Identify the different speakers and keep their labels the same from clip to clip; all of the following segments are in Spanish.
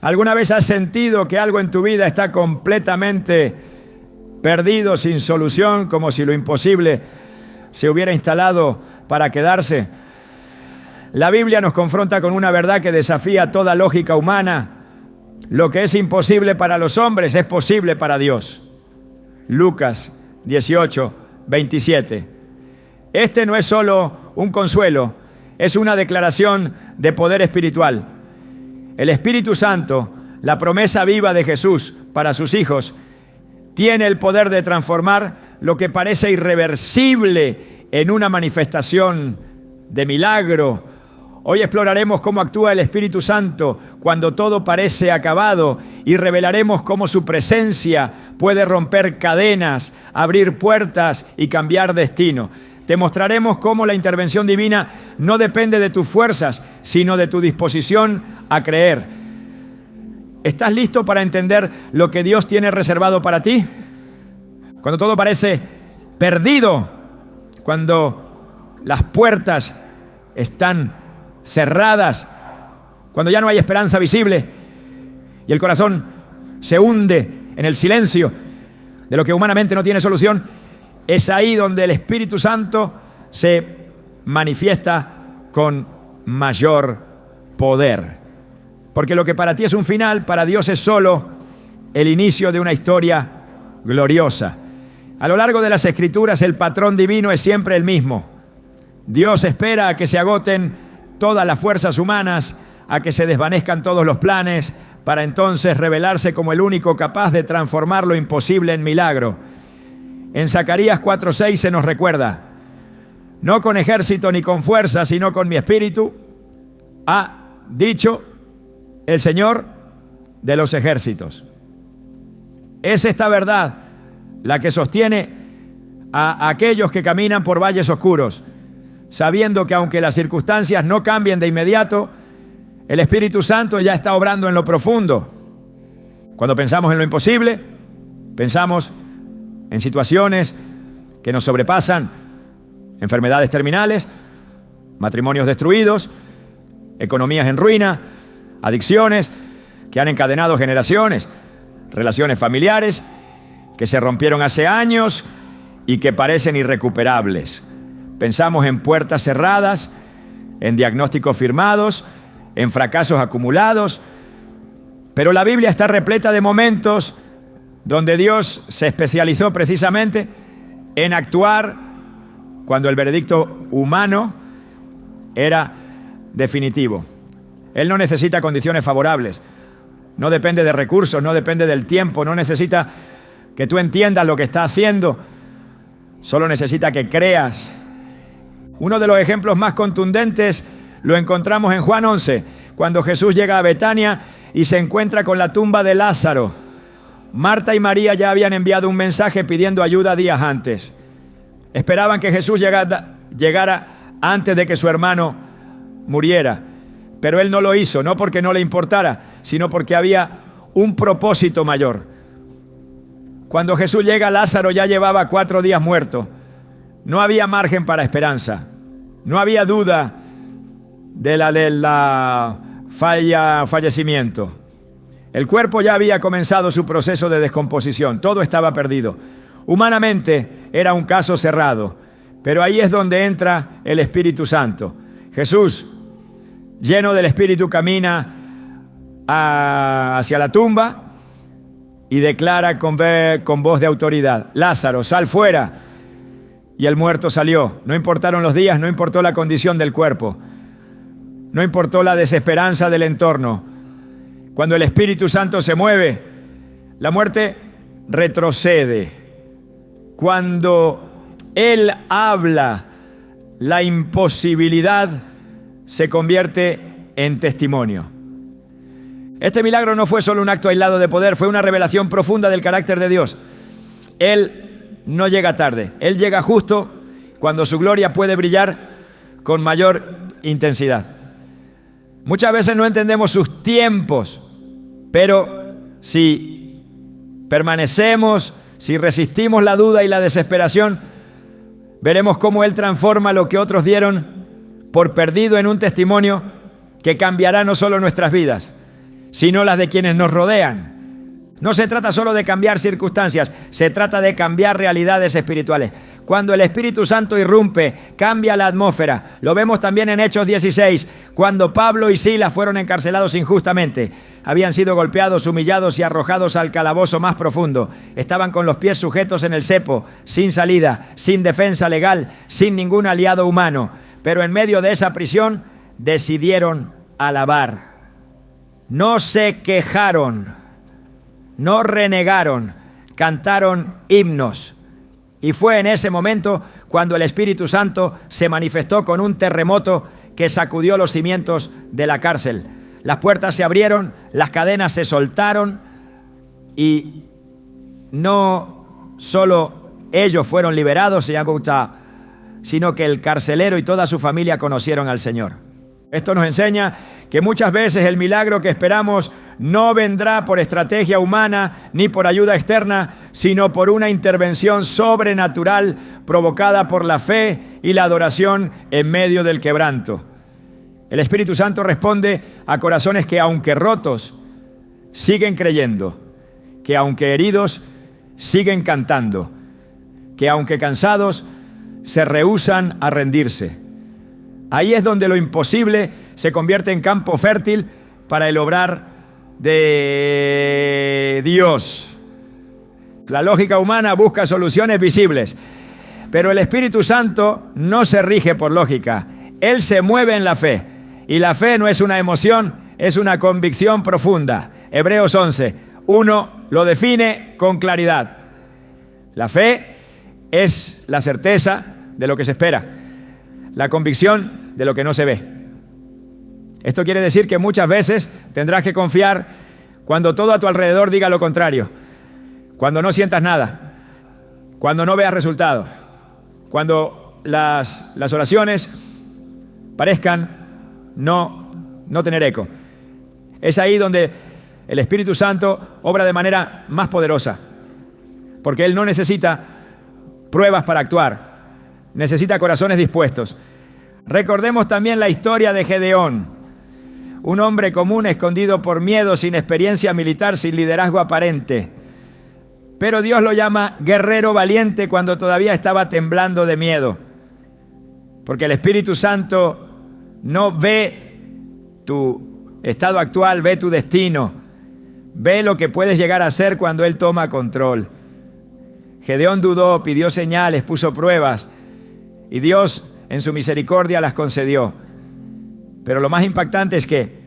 Speaker 1: ¿Alguna vez has sentido que algo en tu vida está completamente perdido, sin solución, como si lo imposible se hubiera instalado para quedarse? La Biblia nos confronta con una verdad que desafía toda lógica humana. Lo que es imposible para los hombres es posible para Dios. Lucas 18, 27. Este no es solo un consuelo, es una declaración de poder espiritual. El Espíritu Santo, la promesa viva de Jesús para sus hijos, tiene el poder de transformar lo que parece irreversible en una manifestación de milagro. Hoy exploraremos cómo actúa el Espíritu Santo cuando todo parece acabado y revelaremos cómo su presencia puede romper cadenas, abrir puertas y cambiar destino. Te mostraremos cómo la intervención divina no depende de tus fuerzas, sino de tu disposición a creer. ¿Estás listo para entender lo que Dios tiene reservado para ti? Cuando todo parece perdido, cuando las puertas están cerradas, cuando ya no hay esperanza visible y el corazón se hunde en el silencio de lo que humanamente no tiene solución, es ahí donde el Espíritu Santo se manifiesta con mayor poder. Porque lo que para ti es un final, para Dios es solo el inicio de una historia gloriosa. A lo largo de las Escrituras, el patrón divino es siempre el mismo. Dios espera a que se agoten todas las fuerzas humanas, a que se desvanezcan todos los planes, para entonces revelarse como el único capaz de transformar lo imposible en milagro. En Zacarías 4:6 se nos recuerda: no con ejército ni con fuerza, sino con mi espíritu, ha dicho el Señor de los ejércitos. Es esta verdad la que sostiene a aquellos que caminan por valles oscuros, sabiendo que aunque las circunstancias no cambien de inmediato, el Espíritu Santo ya está obrando en lo profundo. Cuando pensamos en lo imposible, pensamos en situaciones que nos sobrepasan, enfermedades terminales, matrimonios destruidos, economías en ruina, adicciones que han encadenado generaciones, relaciones familiares que se rompieron hace años y que parecen irrecuperables. Pensamos en puertas cerradas, en diagnósticos firmados, en fracasos acumulados, pero la Biblia está repleta de momentos donde Dios se especializó precisamente en actuar cuando el veredicto humano era definitivo. Él no necesita condiciones favorables, no depende de recursos, no depende del tiempo, no necesita que tú entiendas lo que está haciendo, solo necesita que creas. Uno de los ejemplos más contundentes lo encontramos en Juan 11, cuando Jesús llega a Betania y se encuentra con la tumba de Lázaro. Marta y María ya habían enviado un mensaje pidiendo ayuda días antes. Esperaban que Jesús llegara antes de que su hermano muriera. Pero él no lo hizo, no porque no le importara, sino porque había un propósito mayor. Cuando Jesús llega, Lázaro ya llevaba 4 días muerto. No había margen para esperanza. No había duda de fallecimiento. El cuerpo ya había comenzado su proceso de descomposición. Todo estaba perdido. Humanamente era un caso cerrado. Pero ahí es donde entra el Espíritu Santo. Jesús, lleno del Espíritu, camina hacia la tumba y declara con voz de autoridad: Lázaro, sal fuera. Y el muerto salió. No importaron los días, no importó la condición del cuerpo, no importó la desesperanza del entorno. Cuando el Espíritu Santo se mueve, la muerte retrocede. Cuando Él habla, la imposibilidad se convierte en testimonio. Este milagro no fue solo un acto aislado de poder, fue una revelación profunda del carácter de Dios. Él no llega tarde, Él llega justo cuando su gloria puede brillar con mayor intensidad. Muchas veces no entendemos sus tiempos, pero si permanecemos, si resistimos la duda y la desesperación, veremos cómo Él transforma lo que otros dieron por perdido en un testimonio que cambiará no solo nuestras vidas, sino las de quienes nos rodean. No se trata solo de cambiar circunstancias, se trata de cambiar realidades espirituales. Cuando el Espíritu Santo irrumpe, cambia la atmósfera. Lo vemos también en Hechos 16, cuando Pablo y Silas fueron encarcelados injustamente. Habían sido golpeados, humillados y arrojados al calabozo más profundo. Estaban con los pies sujetos en el cepo, sin salida, sin defensa legal, sin ningún aliado humano. Pero en medio de esa prisión decidieron alabar. No se quejaron. No renegaron, cantaron himnos. Y fue en ese momento cuando el Espíritu Santo se manifestó con un terremoto que sacudió los cimientos de la cárcel. Las puertas se abrieron, las cadenas se soltaron y no solo ellos fueron liberados, sino que el carcelero y toda su familia conocieron al Señor. Esto nos enseña que muchas veces el milagro que esperamos no vendrá por estrategia humana ni por ayuda externa, sino por una intervención sobrenatural provocada por la fe y la adoración en medio del quebranto. El Espíritu Santo responde a corazones que, aunque rotos, siguen creyendo, que aunque heridos, siguen cantando, que aunque cansados, se rehúsan a rendirse. Ahí es donde lo imposible se convierte en campo fértil para el obrar de Dios. La lógica humana busca soluciones visibles, pero el Espíritu Santo no se rige por lógica. Él se mueve en la fe, y la fe no es una emoción, es una convicción profunda. Hebreos 11:1 lo define con claridad. La fe es la certeza de lo que se espera, la convicción de lo que no se ve. Esto quiere decir que muchas veces tendrás que confiar cuando todo a tu alrededor diga lo contrario, cuando no sientas nada, cuando no veas resultados, cuando las oraciones parezcan no tener eco. Es ahí donde el Espíritu Santo obra de manera más poderosa, porque Él no necesita pruebas para actuar, necesita corazones dispuestos. Recordemos también la historia de Gedeón, un hombre común escondido por miedo, sin experiencia militar, sin liderazgo aparente. Pero Dios lo llama guerrero valiente cuando todavía estaba temblando de miedo. Porque el Espíritu Santo no ve tu estado actual, ve tu destino, ve lo que puedes llegar a ser cuando Él toma control. Gedeón dudó, pidió señales, puso pruebas y Dios en su misericordia las concedió. Pero lo más impactante es que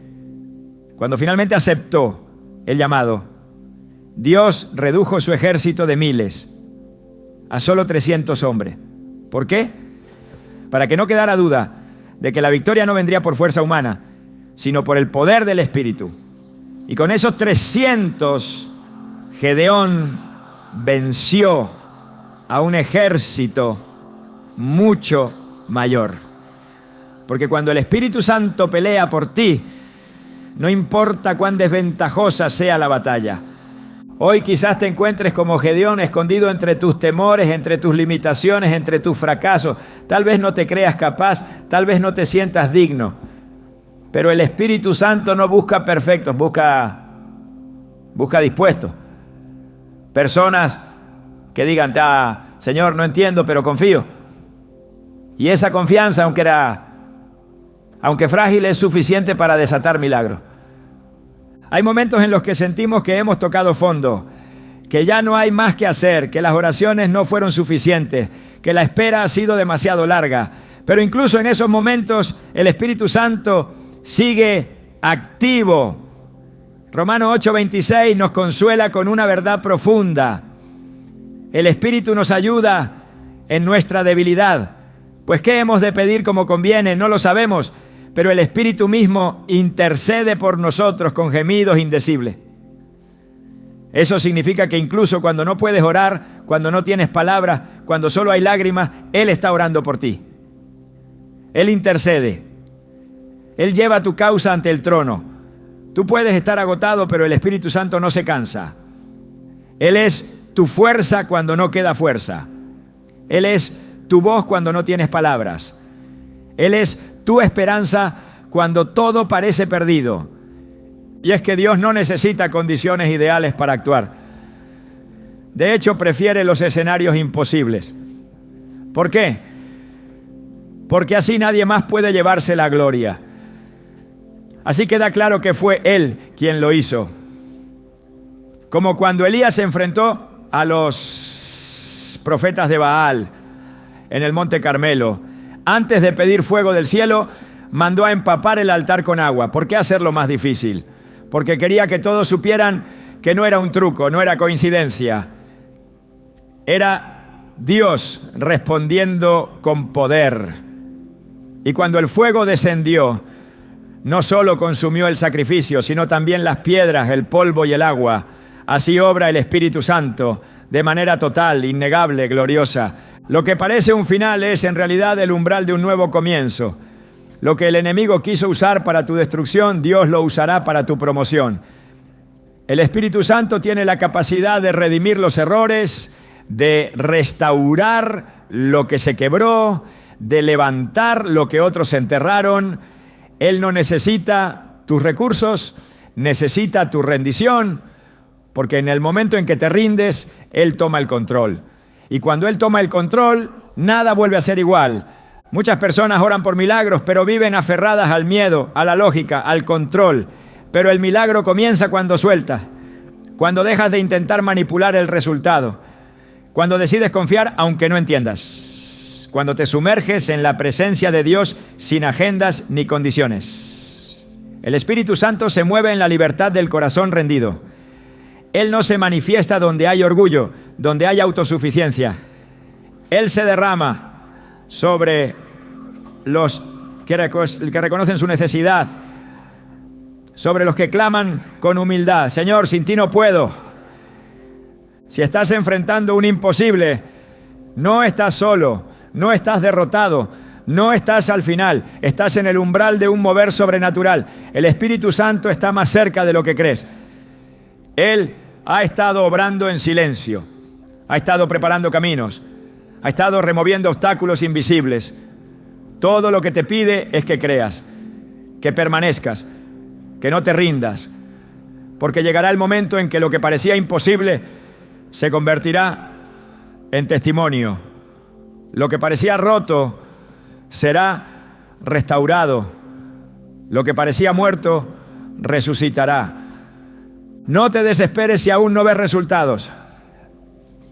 Speaker 1: cuando finalmente aceptó el llamado, Dios redujo su ejército de miles a solo 300 hombres. ¿Por qué? Para que no quedara duda de que la victoria no vendría por fuerza humana, sino por el poder del Espíritu. Y con esos 300, Gedeón venció a un ejército mucho mayor. Porque cuando el Espíritu Santo pelea por ti, no importa cuán desventajosa sea la batalla. Hoy quizás te encuentres como Gedeón, escondido entre tus temores, entre tus limitaciones, entre tus fracasos. Tal vez no te creas capaz, tal vez no te sientas digno. Pero el Espíritu Santo no busca perfectos, busca dispuestos. Personas que digan, Señor, no entiendo, pero confío. Y esa confianza, aunque frágil, es suficiente para desatar milagros. Hay momentos en los que sentimos que hemos tocado fondo, que ya no hay más que hacer, que las oraciones no fueron suficientes, que la espera ha sido demasiado larga. Pero incluso en esos momentos el Espíritu Santo sigue activo. Romanos 8:26 nos consuela con una verdad profunda. El Espíritu nos ayuda en nuestra debilidad. Pues ¿qué hemos de pedir como conviene? No lo sabemos, pero el Espíritu mismo intercede por nosotros con gemidos indecibles. Eso significa que incluso cuando no puedes orar, cuando no tienes palabras, cuando solo hay lágrimas, Él está orando por ti. Él intercede. Él lleva tu causa ante el trono. Tú puedes estar agotado, pero el Espíritu Santo no se cansa. Él es tu fuerza cuando no queda fuerza. Él es tu voz cuando no tienes palabras. Él es tu esperanza cuando todo parece perdido. Y es que Dios no necesita condiciones ideales para actuar. De hecho, prefiere los escenarios imposibles. ¿Por qué? Porque así nadie más puede llevarse la gloria. Así queda claro que fue Él quien lo hizo. Como cuando Elías se enfrentó a los profetas de Baal en el Monte Carmelo. Antes de pedir fuego del cielo, mandó a empapar el altar con agua. ¿Por qué hacerlo más difícil? Porque quería que todos supieran que no era un truco, no era coincidencia. Era Dios respondiendo con poder. Y cuando el fuego descendió, no solo consumió el sacrificio, sino también las piedras, el polvo y el agua. Así obra el Espíritu Santo, de manera total, innegable, gloriosa. Lo que parece un final es en realidad el umbral de un nuevo comienzo. Lo que el enemigo quiso usar para tu destrucción, Dios lo usará para tu promoción. El Espíritu Santo tiene la capacidad de redimir los errores, de restaurar lo que se quebró, de levantar lo que otros enterraron. Él no necesita tus recursos, necesita tu rendición, porque en el momento en que te rindes, Él toma el control. Y cuando Él toma el control, nada vuelve a ser igual. Muchas personas oran por milagros, pero viven aferradas al miedo, a la lógica, al control. Pero el milagro comienza cuando sueltas, cuando dejas de intentar manipular el resultado, cuando decides confiar aunque no entiendas, cuando te sumerges en la presencia de Dios sin agendas ni condiciones. El Espíritu Santo se mueve en la libertad del corazón rendido. Él no se manifiesta donde hay orgullo, donde hay autosuficiencia. Él se derrama sobre los que reconocen su necesidad, sobre los que claman con humildad. Señor, sin ti no puedo. Si estás enfrentando un imposible, no estás solo, no estás derrotado, no estás al final, estás en el umbral de un mover sobrenatural. El Espíritu Santo está más cerca de lo que crees. Él ha estado obrando en silencio, ha estado preparando caminos, ha estado removiendo obstáculos invisibles. Todo lo que te pide es que creas, que permanezcas, que no te rindas, porque llegará el momento en que lo que parecía imposible se convertirá en testimonio. Lo que parecía roto será restaurado. Lo que parecía muerto resucitará. No te desesperes si aún no ves resultados.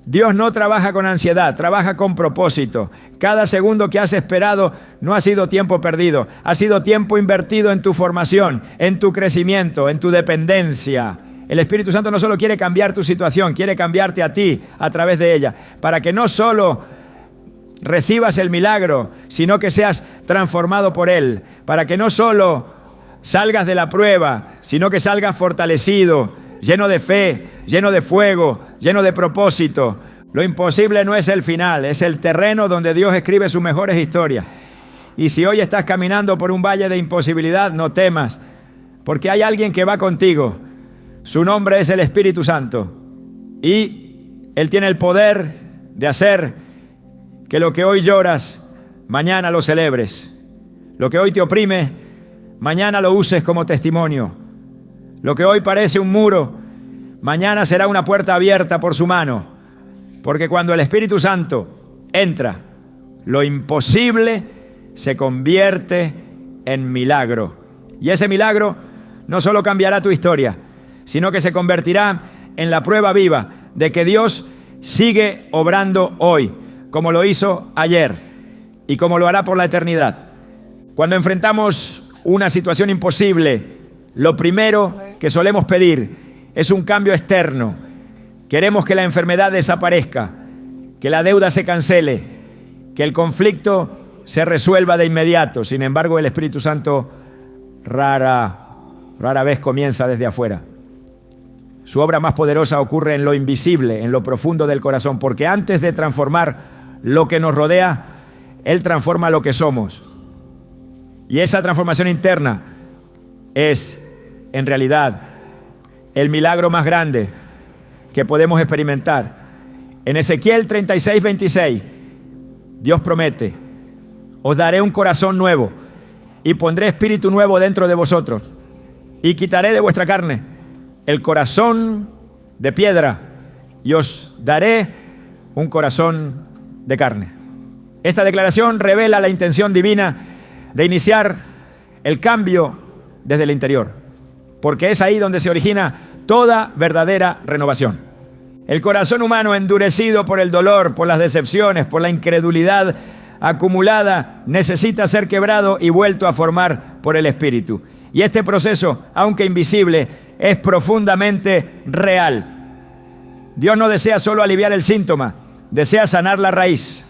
Speaker 1: Dios no trabaja con ansiedad, trabaja con propósito. Cada segundo que has esperado no ha sido tiempo perdido, ha sido tiempo invertido en tu formación, en tu crecimiento, en tu dependencia. El Espíritu Santo no solo quiere cambiar tu situación, quiere cambiarte a ti a través de ella, para que no solo recibas el milagro, sino que seas transformado por Él, para que no solo salgas de la prueba, sino que salgas fortalecido, lleno de fe, lleno de fuego, lleno de propósito. Lo imposible no es el final, es el terreno donde Dios escribe sus mejores historias. Y si hoy estás caminando por un valle de imposibilidad, no temas, porque hay alguien que va contigo. Su nombre es el Espíritu Santo. Y Él tiene el poder de hacer que lo que hoy lloras, mañana lo celebres. Lo que hoy te oprime, mañana lo uses como testimonio. Lo que hoy parece un muro, mañana será una puerta abierta por su mano. Porque cuando el Espíritu Santo entra, lo imposible se convierte en milagro. Y ese milagro no solo cambiará tu historia, sino que se convertirá en la prueba viva de que Dios sigue obrando hoy, como lo hizo ayer y como lo hará por la eternidad. Cuando enfrentamos una situación imposible, lo primero que solemos pedir es un cambio externo. Queremos que la enfermedad desaparezca, que la deuda se cancele, que el conflicto se resuelva de inmediato. Sin embargo, el Espíritu Santo rara vez comienza desde afuera. Su obra más poderosa ocurre en lo invisible, en lo profundo del corazón, porque antes de transformar lo que nos rodea, Él transforma lo que somos. Y esa transformación interna es, en realidad, el milagro más grande que podemos experimentar. En Ezequiel 36:26, Dios promete: os daré un corazón nuevo y pondré espíritu nuevo dentro de vosotros. y quitaré de vuestra carne el corazón de piedra y os daré un corazón de carne. Esta declaración revela la intención divina de iniciar el cambio desde el interior, porque es ahí donde se origina toda verdadera renovación. El corazón humano endurecido por el dolor, por las decepciones, por la incredulidad acumulada, necesita ser quebrado y vuelto a formar por el Espíritu. Y este proceso, aunque invisible, es profundamente real. Dios no desea solo aliviar el síntoma, desea sanar la raíz.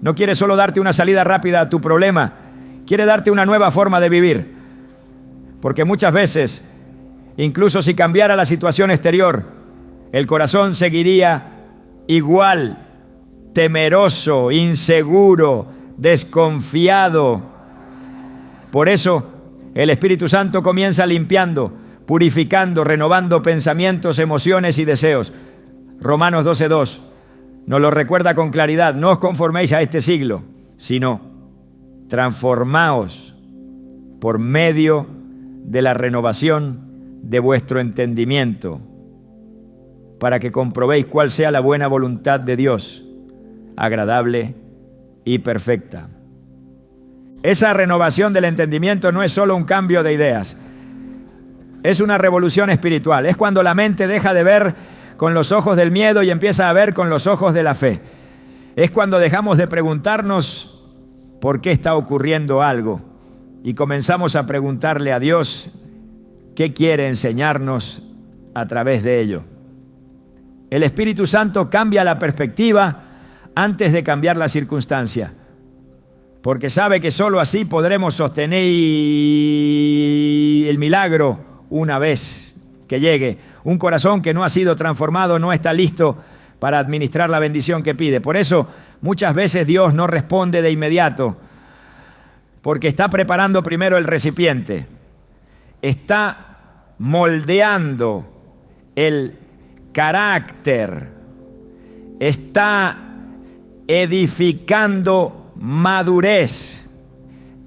Speaker 1: No quiere solo darte una salida rápida a tu problema, quiere darte una nueva forma de vivir. Porque muchas veces, incluso si cambiara la situación exterior, el corazón seguiría igual, temeroso, inseguro, desconfiado. Por eso, el Espíritu Santo comienza limpiando, purificando, renovando pensamientos, emociones y deseos. Romanos 12:2 nos lo recuerda con claridad. No os conforméis a este siglo, sino transformaos por medio de la renovación de vuestro entendimiento, para que comprobéis cuál sea la buena voluntad de Dios, agradable y perfecta. Esa renovación del entendimiento no es solo un cambio de ideas, es una revolución espiritual. Es cuando la mente deja de ver con los ojos del miedo y empieza a ver con los ojos de la fe. Es cuando dejamos de preguntarnos por qué está ocurriendo algo y comenzamos a preguntarle a Dios qué quiere enseñarnos a través de ello. El Espíritu Santo cambia la perspectiva antes de cambiar la circunstancia, porque sabe que solo así podremos sostener el milagro una vez que llegue. Un corazón que no ha sido transformado no está listo para administrar la bendición que pide. Por eso muchas veces Dios no responde de inmediato, porque está preparando primero el recipiente, está moldeando el carácter, está edificando madurez,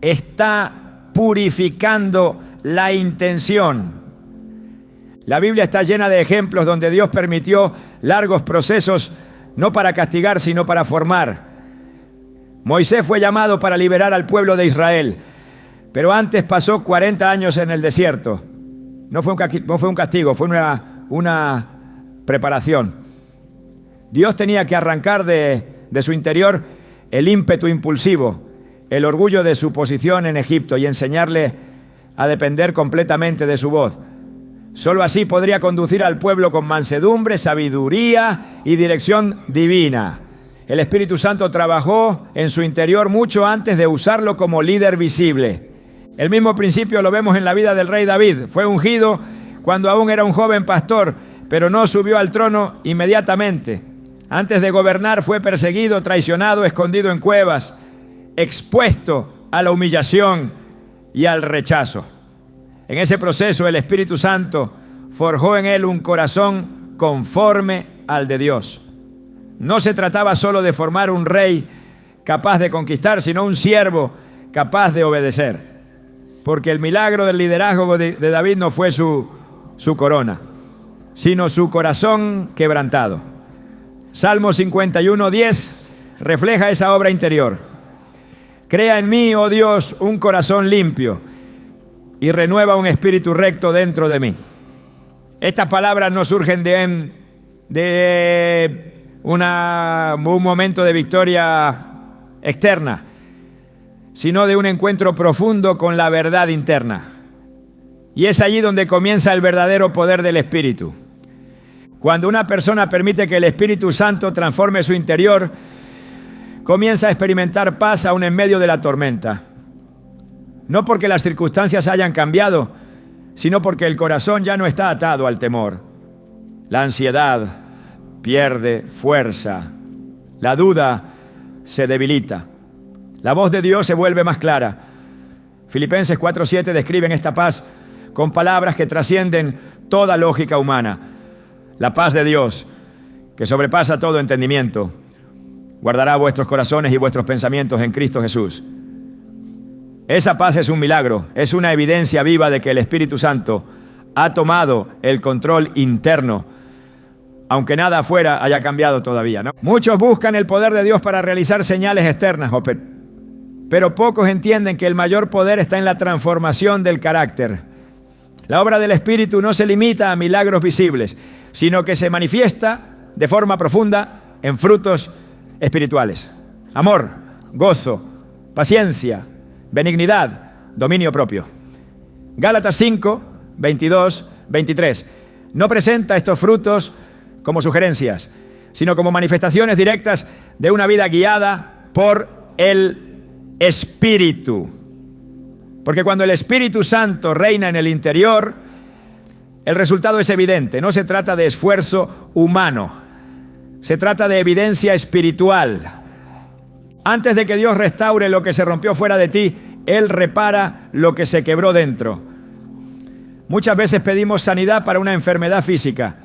Speaker 1: está purificando la intención. La Biblia está llena de ejemplos donde Dios permitió largos procesos, no para castigar, sino para formar. Moisés fue llamado para liberar al pueblo de Israel, pero antes pasó 40 años en el desierto. No fue un castigo, fue una preparación. Dios tenía que arrancar de su interior el ímpetu impulsivo, el orgullo de su posición en Egipto y enseñarle a depender completamente de su voz. Solo así podría conducir al pueblo con mansedumbre, sabiduría y dirección divina. El Espíritu Santo trabajó en su interior mucho antes de usarlo como líder visible. El mismo principio lo vemos en la vida del rey David. Fue ungido cuando aún era un joven pastor, pero no subió al trono inmediatamente. Antes de gobernar fue perseguido, traicionado, escondido en cuevas, expuesto a la humillación y al rechazo. En ese proceso el Espíritu Santo forjó en él un corazón conforme al de Dios. No se trataba solo de formar un rey capaz de conquistar, sino un siervo capaz de obedecer. Porque el milagro del liderazgo de David no fue su corona, sino su corazón quebrantado. Salmo 51:10 refleja esa obra interior. Crea en mí, oh Dios, un corazón limpio y renueva un espíritu recto dentro de mí. Estas palabras no surgen de un momento de victoria externa, sino de un encuentro profundo con la verdad interna. Y es allí donde comienza el verdadero poder del Espíritu. Cuando una persona permite que el Espíritu Santo transforme su interior, comienza a experimentar paz aún en medio de la tormenta. No porque las circunstancias hayan cambiado, sino porque el corazón ya no está atado al temor. La ansiedad pierde fuerza. La duda se debilita. La voz de Dios se vuelve más clara. Filipenses 4:7 describen esta paz con palabras que trascienden toda lógica humana. La paz de Dios, que sobrepasa todo entendimiento, guardará vuestros corazones y vuestros pensamientos en Cristo Jesús. Esa paz es un milagro, es una evidencia viva de que el Espíritu Santo ha tomado el control interno, aunque nada afuera haya cambiado todavía, ¿no? Muchos buscan el poder de Dios para realizar señales externas, pero pocos entienden que el mayor poder está en la transformación del carácter. La obra del Espíritu no se limita a milagros visibles, sino que se manifiesta de forma profunda en frutos espirituales. Amor, gozo, paciencia, benignidad, dominio propio. Gálatas 5, 22, 23. No presenta estos frutos como sugerencias, sino como manifestaciones directas de una vida guiada por el Espíritu. Porque cuando el Espíritu Santo reina en el interior, el resultado es evidente. No se trata de esfuerzo humano, se trata de evidencia espiritual. Antes de que Dios restaure lo que se rompió fuera de ti, Él repara lo que se quebró dentro. Muchas veces pedimos sanidad para una enfermedad física,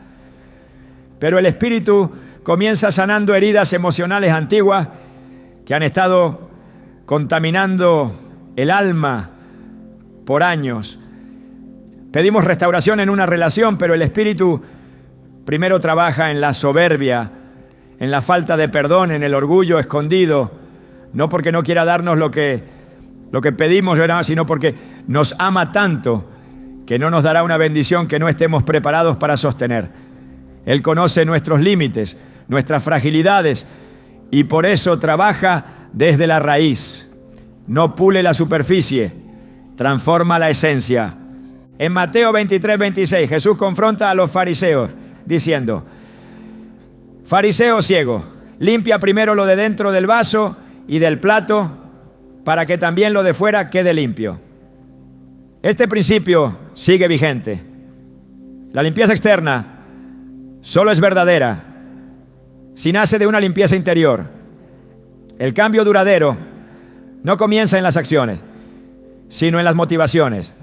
Speaker 1: pero el Espíritu comienza sanando heridas emocionales antiguas que han estado contaminando el alma por años. Pedimos restauración en una relación, pero el Espíritu primero trabaja en la soberbia, en la falta de perdón, en el orgullo escondido, no porque no quiera darnos lo que pedimos, ¿verdad?, sino porque nos ama tanto que no nos dará una bendición que no estemos preparados para sostener. Él conoce nuestros límites, nuestras fragilidades, y por eso trabaja desde la raíz. No pule la superficie, transforma la esencia. En Mateo 23, 26, Jesús confronta a los fariseos diciendo: fariseo ciego, limpia primero lo de dentro del vaso y del plato para que también lo de fuera quede limpio. Este principio sigue vigente. La limpieza externa solo es verdadera si nace de una limpieza interior. El cambio duradero no comienza en las acciones, sino en las motivaciones.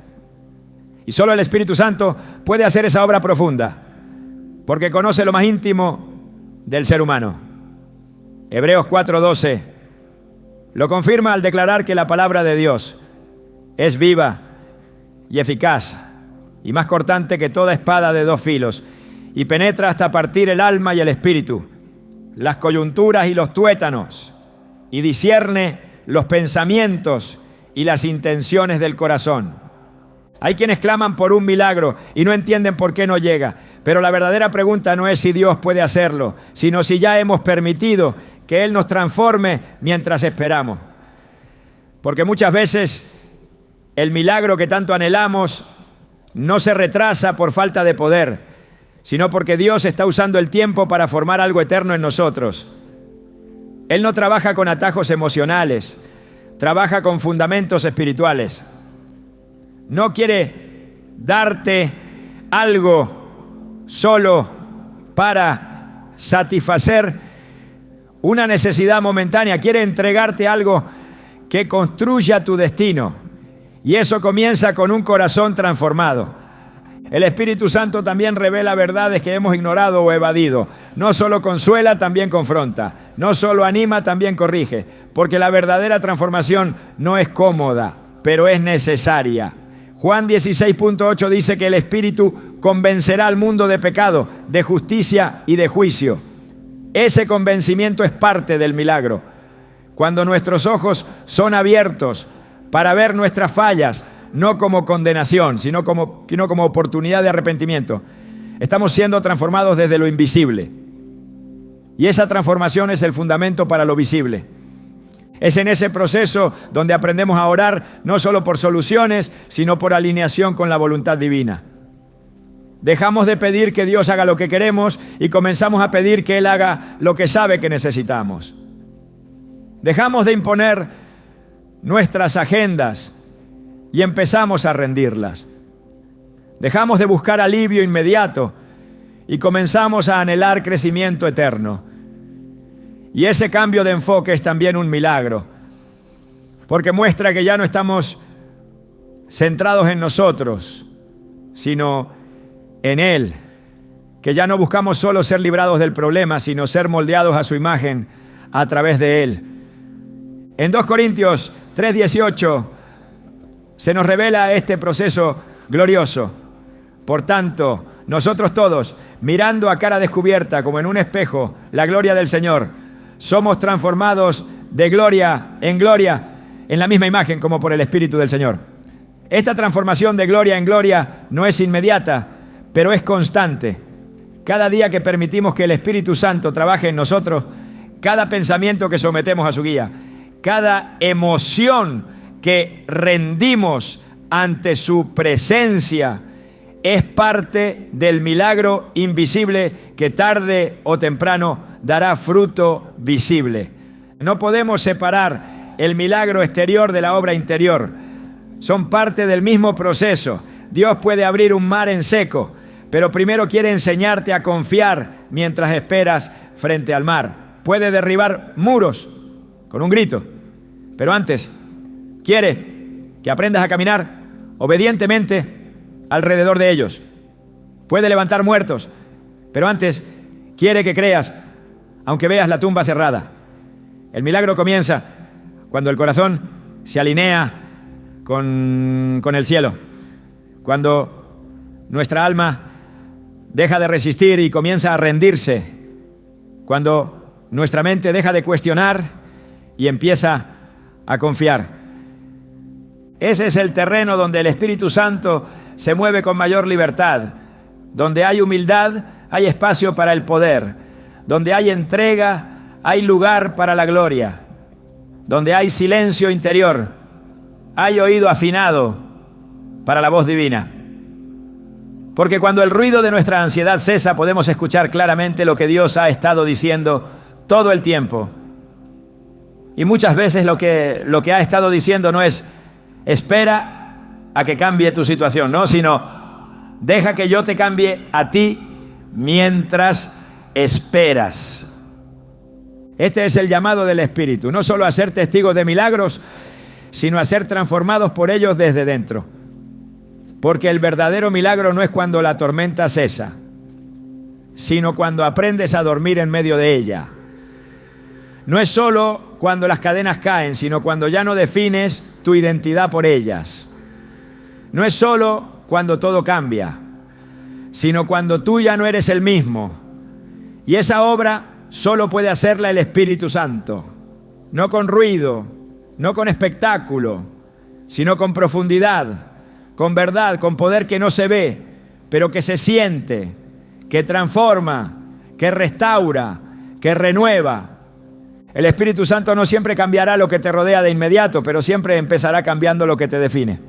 Speaker 1: Y solo el Espíritu Santo puede hacer esa obra profunda, porque conoce lo más íntimo del ser humano. Hebreos 4:12 lo confirma al declarar que la palabra de Dios es viva y eficaz y más cortante que toda espada de dos filos, y penetra hasta partir el alma y el espíritu, las coyunturas y los tuétanos, y discierne los pensamientos y las intenciones del corazón. Hay quienes claman por un milagro y no entienden por qué no llega, pero la verdadera pregunta no es si Dios puede hacerlo, sino si ya hemos permitido que Él nos transforme mientras esperamos. Porque muchas veces el milagro que tanto anhelamos no se retrasa por falta de poder, sino porque Dios está usando el tiempo para formar algo eterno en nosotros. Él no trabaja con atajos emocionales, trabaja con fundamentos espirituales. No quiere darte algo solo para satisfacer una necesidad momentánea. Quiere entregarte algo que construya tu destino. Y eso comienza con un corazón transformado. El Espíritu Santo también revela verdades que hemos ignorado o evadido. No solo consuela, también confronta. No solo anima, también corrige. Porque la verdadera transformación no es cómoda, pero es necesaria. Juan 16.8 dice que el Espíritu convencerá al mundo de pecado, de justicia y de juicio. Ese convencimiento es parte del milagro. Cuando nuestros ojos son abiertos para ver nuestras fallas, no como condenación, sino como oportunidad de arrepentimiento, estamos siendo transformados desde lo invisible. Y esa transformación es el fundamento para lo visible. Es en ese proceso donde aprendemos a orar no solo por soluciones, sino por alineación con la voluntad divina. Dejamos de pedir que Dios haga lo que queremos y comenzamos a pedir que Él haga lo que sabe que necesitamos. Dejamos de imponer nuestras agendas y empezamos a rendirlas. Dejamos de buscar alivio inmediato y comenzamos a anhelar crecimiento eterno. Y ese cambio de enfoque es también un milagro, porque muestra que ya no estamos centrados en nosotros, sino en Él, que ya no buscamos solo ser librados del problema, sino ser moldeados a su imagen a través de Él. En 2 Corintios 3:18 Se nos revela este proceso glorioso. Por tanto, nosotros todos, mirando a cara descubierta como en un espejo la gloria del Señor, somos transformados de gloria en la misma imagen como por el Espíritu del Señor. Esta transformación de gloria en gloria no es inmediata, pero es constante. Cada día que permitimos que el Espíritu Santo trabaje en nosotros, cada pensamiento que sometemos a su guía, cada emoción que rendimos ante su presencia, es parte del milagro invisible que tarde o temprano dará fruto visible. No podemos separar el milagro exterior de la obra interior. Son parte del mismo proceso. Dios puede abrir un mar en seco, pero primero quiere enseñarte a confiar mientras esperas frente al mar. Puede derribar muros con un grito, pero antes quiere que aprendas a caminar obedientemente alrededor de ellos. Puede levantar muertos, pero antes quiere que creas, aunque veas la tumba cerrada. El milagro comienza cuando el corazón se alinea con el cielo, cuando nuestra alma deja de resistir y comienza a rendirse, cuando nuestra mente deja de cuestionar y empieza a confiar. Ese es el terreno donde el Espíritu Santo se mueve con mayor libertad. Donde hay humildad, hay espacio para el poder. Donde hay entrega, hay lugar para la gloria. Donde hay silencio interior, hay oído afinado para la voz divina. Porque cuando el ruido de nuestra ansiedad cesa, podemos escuchar claramente lo que Dios ha estado diciendo todo el tiempo. Y muchas veces lo que ha estado diciendo no es espera a que cambie tu situación, no, sino deja que yo te cambie a ti mientras esperas. Este es el llamado del Espíritu, no solo a ser testigos de milagros, sino a ser transformados por ellos desde dentro. Porque el verdadero milagro no es cuando la tormenta cesa, sino cuando aprendes a dormir en medio de ella. No es solo cuando las cadenas caen, sino cuando ya no defines tu identidad por ellas. No es solo cuando todo cambia, sino cuando tú ya no eres el mismo. Y esa obra solo puede hacerla el Espíritu Santo. No con ruido, no con espectáculo, sino con profundidad, con verdad, con poder que no se ve, pero que se siente, que transforma, que restaura, que renueva. El Espíritu Santo no siempre cambiará lo que te rodea de inmediato, pero siempre empezará cambiando lo que te define.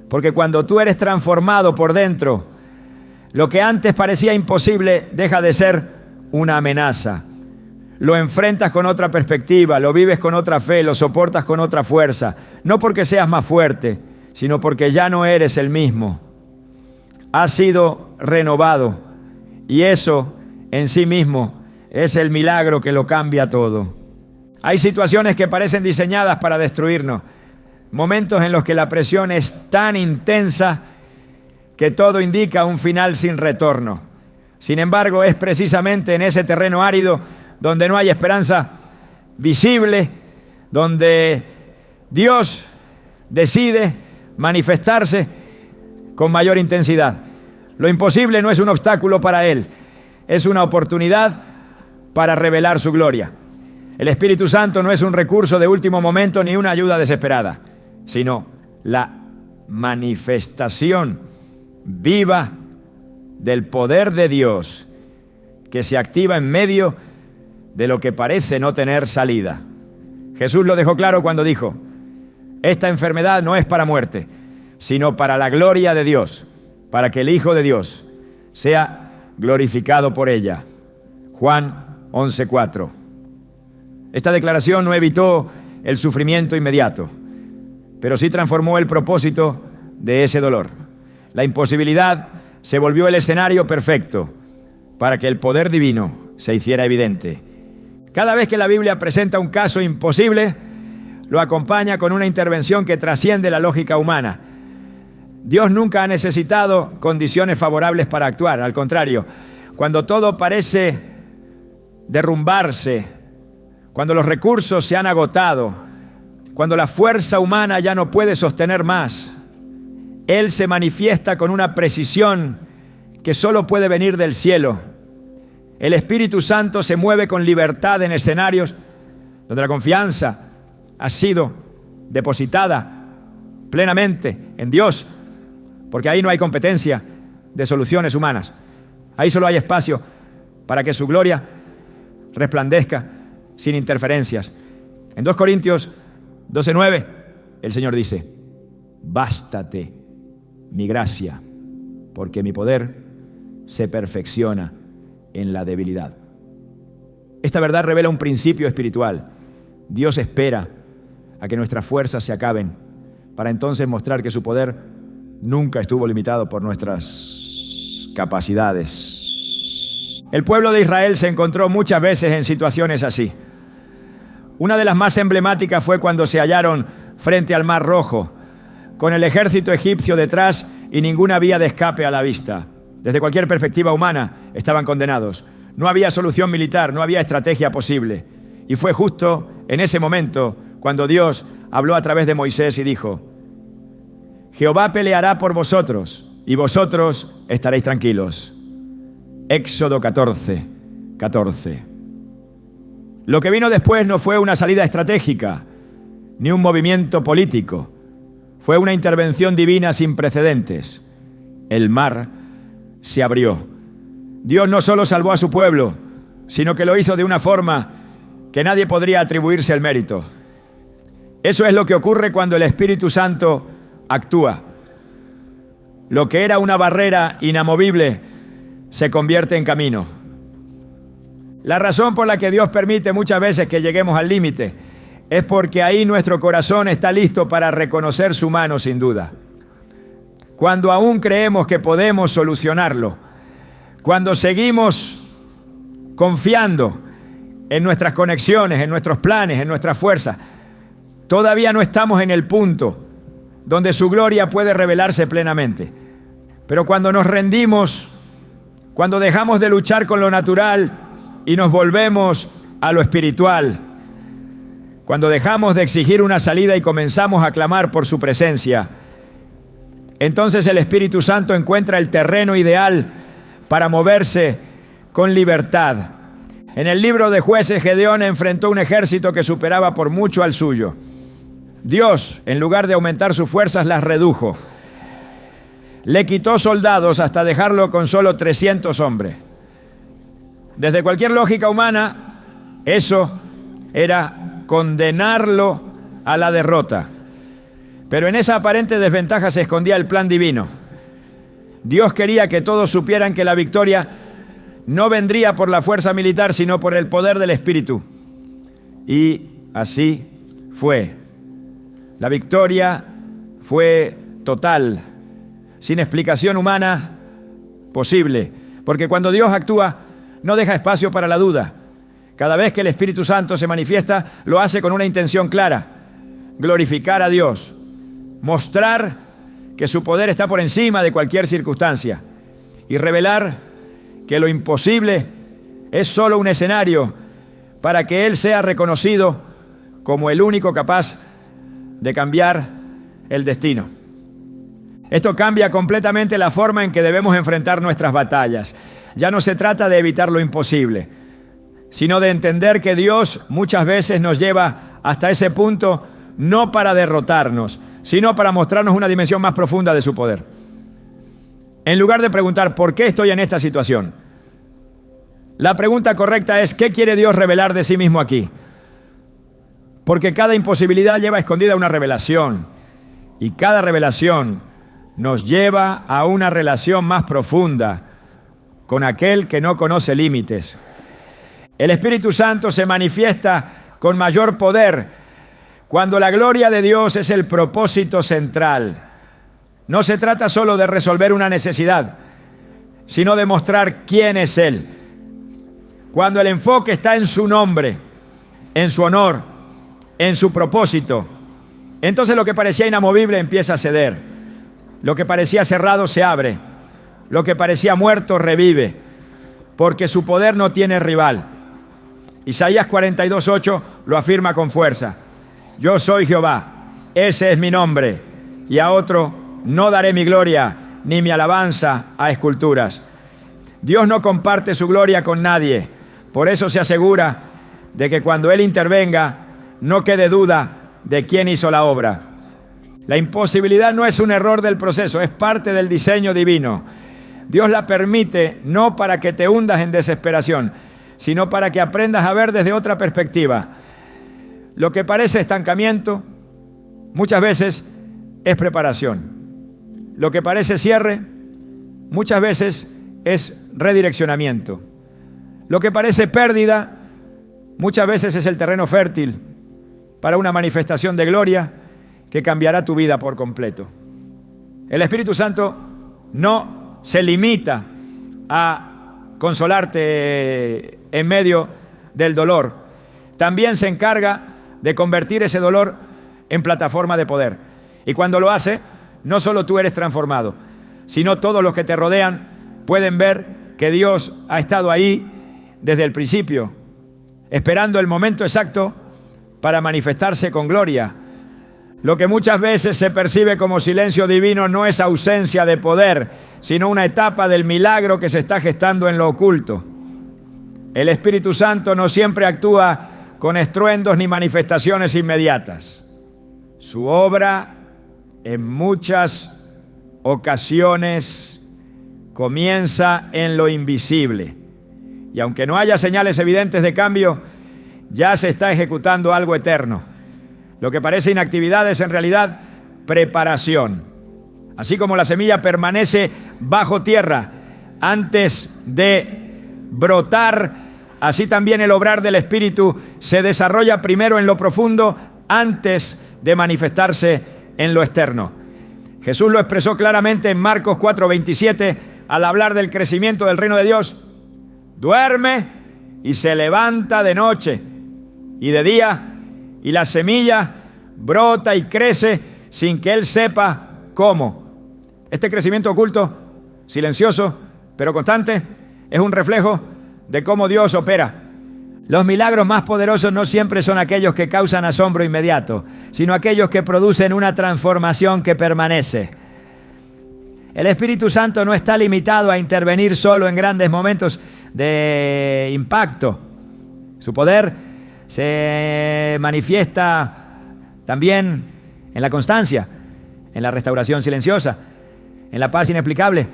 Speaker 1: Porque cuando tú eres transformado por dentro, lo que antes parecía imposible deja de ser una amenaza. Lo enfrentas con otra perspectiva, lo vives con otra fe, lo soportas con otra fuerza. No porque seas más fuerte, sino porque ya no eres el mismo. Has sido renovado y eso en sí mismo es el milagro que lo cambia todo. Hay situaciones que parecen diseñadas para destruirnos. Momentos en los que la presión es tan intensa que todo indica un final sin retorno. Sin embargo, es precisamente en ese terreno árido donde no hay esperanza visible, donde Dios decide manifestarse con mayor intensidad. Lo imposible no es un obstáculo para Él, es una oportunidad para revelar su gloria. El Espíritu Santo no es un recurso de último momento ni una ayuda desesperada, sino la manifestación viva del poder de Dios que se activa en medio de lo que parece no tener salida. Jesús lo dejó claro cuando dijo: esta enfermedad no es para muerte, sino para la gloria de Dios, para que el Hijo de Dios sea glorificado por ella. Juan 11:4. Esta declaración no evitó el sufrimiento inmediato, pero sí transformó el propósito de ese dolor. La imposibilidad se volvió el escenario perfecto para que el poder divino se hiciera evidente. Cada vez que la Biblia presenta un caso imposible, lo acompaña con una intervención que trasciende la lógica humana. Dios nunca ha necesitado condiciones favorables para actuar. Al contrario, cuando todo parece derrumbarse, cuando los recursos se han agotado, cuando la fuerza humana ya no puede sostener más, Él se manifiesta con una precisión que solo puede venir del cielo. El Espíritu Santo se mueve con libertad en escenarios donde la confianza ha sido depositada plenamente en Dios, porque ahí no hay competencia de soluciones humanas. Ahí solo hay espacio para que su gloria resplandezca sin interferencias. En 2 Corintios 12:9, el Señor dice: bástate mi gracia, porque mi poder se perfecciona en la debilidad. Esta verdad revela un principio espiritual. Dios espera a que nuestras fuerzas se acaben para entonces mostrar que su poder nunca estuvo limitado por nuestras capacidades. El pueblo de Israel se encontró muchas veces en situaciones así. Una de las más emblemáticas fue cuando se hallaron frente al Mar Rojo, con el ejército egipcio detrás y ninguna vía de escape a la vista. Desde cualquier perspectiva humana estaban condenados. No había solución militar, no había estrategia posible. Y fue justo en ese momento cuando Dios habló a través de Moisés y dijo: Jehová peleará por vosotros y vosotros estaréis tranquilos. Éxodo 14:14. Lo que vino después no fue una salida estratégica, ni un movimiento político. Fue una intervención divina sin precedentes. El mar se abrió. Dios no solo salvó a su pueblo, sino que lo hizo de una forma que nadie podría atribuirse el mérito. Eso es lo que ocurre cuando el Espíritu Santo actúa. Lo que era una barrera inamovible se convierte en camino. La razón por la que Dios permite muchas veces que lleguemos al límite es porque ahí nuestro corazón está listo para reconocer su mano, sin duda. Cuando aún creemos que podemos solucionarlo, cuando seguimos confiando en nuestras conexiones, en nuestros planes, en nuestras fuerzas, todavía no estamos en el punto donde su gloria puede revelarse plenamente. Pero cuando nos rendimos, cuando dejamos de luchar con lo natural y nos volvemos a lo espiritual, cuando dejamos de exigir una salida y comenzamos a clamar por su presencia, entonces el Espíritu Santo encuentra el terreno ideal para moverse con libertad. En el libro de Jueces, Gedeón enfrentó un ejército que superaba por mucho al suyo. Dios, en lugar de aumentar sus fuerzas, las redujo. Le quitó soldados hasta dejarlo con solo 300 hombres. Desde cualquier lógica humana, eso era condenarlo a la derrota. Pero en esa aparente desventaja se escondía el plan divino. Dios quería que todos supieran que la victoria no vendría por la fuerza militar, sino por el poder del Espíritu. Y así fue. La victoria fue total, sin explicación humana posible, porque cuando Dios actúa, no deja espacio para la duda. Cada vez que el Espíritu Santo se manifiesta, lo hace con una intención clara: glorificar a Dios, mostrar que su poder está por encima de cualquier circunstancia y revelar que lo imposible es solo un escenario para que Él sea reconocido como el único capaz de cambiar el destino. Esto cambia completamente la forma en que debemos enfrentar nuestras batallas. Ya no se trata de evitar lo imposible, sino de entender que Dios muchas veces nos lleva hasta ese punto no para derrotarnos, sino para mostrarnos una dimensión más profunda de su poder. En lugar de preguntar ¿por qué estoy en esta situación?, la pregunta correcta es ¿qué quiere Dios revelar de sí mismo aquí? Porque cada imposibilidad lleva escondida una revelación, y cada revelación nos lleva a una relación más profunda con aquel que no conoce límites. El Espíritu Santo se manifiesta con mayor poder cuando la gloria de Dios es el propósito central. No se trata solo de resolver una necesidad, sino de mostrar quién es Él. Cuando el enfoque está en su nombre, en su honor, en su propósito, entonces lo que parecía inamovible empieza a ceder. Lo que parecía cerrado se abre. Lo que parecía muerto revive, porque su poder no tiene rival. Isaías 42:8 lo afirma con fuerza. yo soy Jehová, ese es mi nombre, y a otro no daré mi gloria ni mi alabanza a esculturas. Dios no comparte su gloria con nadie, por eso se asegura de que cuando Él intervenga no quede duda de quién hizo la obra. La imposibilidad no es un error del proceso, es parte del diseño divino. Dios la permite no para que te hundas en desesperación, sino para que aprendas a ver desde otra perspectiva. Lo que parece estancamiento, muchas veces es preparación. Lo que parece cierre, muchas veces es redireccionamiento. Lo que parece pérdida, muchas veces es el terreno fértil para una manifestación de gloria que cambiará tu vida por completo. El Espíritu Santo no se limita a consolarte en medio del dolor. También se encarga de convertir ese dolor en plataforma de poder. Y cuando lo hace, no solo tú eres transformado, sino todos los que te rodean pueden ver que Dios ha estado ahí desde el principio, esperando el momento exacto para manifestarse con gloria. Lo que muchas veces se percibe como silencio divino no es ausencia de poder, sino una etapa del milagro que se está gestando en lo oculto. El Espíritu Santo no siempre actúa con estruendos ni manifestaciones inmediatas. Su obra en muchas ocasiones comienza en lo invisible. Y aunque no haya señales evidentes de cambio, ya se está ejecutando algo eterno. Lo que parece inactividad es en realidad preparación. Así como la semilla permanece bajo tierra antes de brotar, así también el obrar del Espíritu se desarrolla primero en lo profundo antes de manifestarse en lo externo. Jesús lo expresó claramente en Marcos 4:27 al hablar del crecimiento del reino de Dios. Duerme y se levanta de noche y de día, y la semilla brota y crece sin que él sepa cómo. Este crecimiento oculto, silencioso, pero constante, es un reflejo de cómo Dios opera. Los milagros más poderosos no siempre son aquellos que causan asombro inmediato, sino aquellos que producen una transformación que permanece. El Espíritu Santo no está limitado a intervenir solo en grandes momentos de impacto. Su poder se manifiesta también en la constancia, en la restauración silenciosa, en la paz inexplicable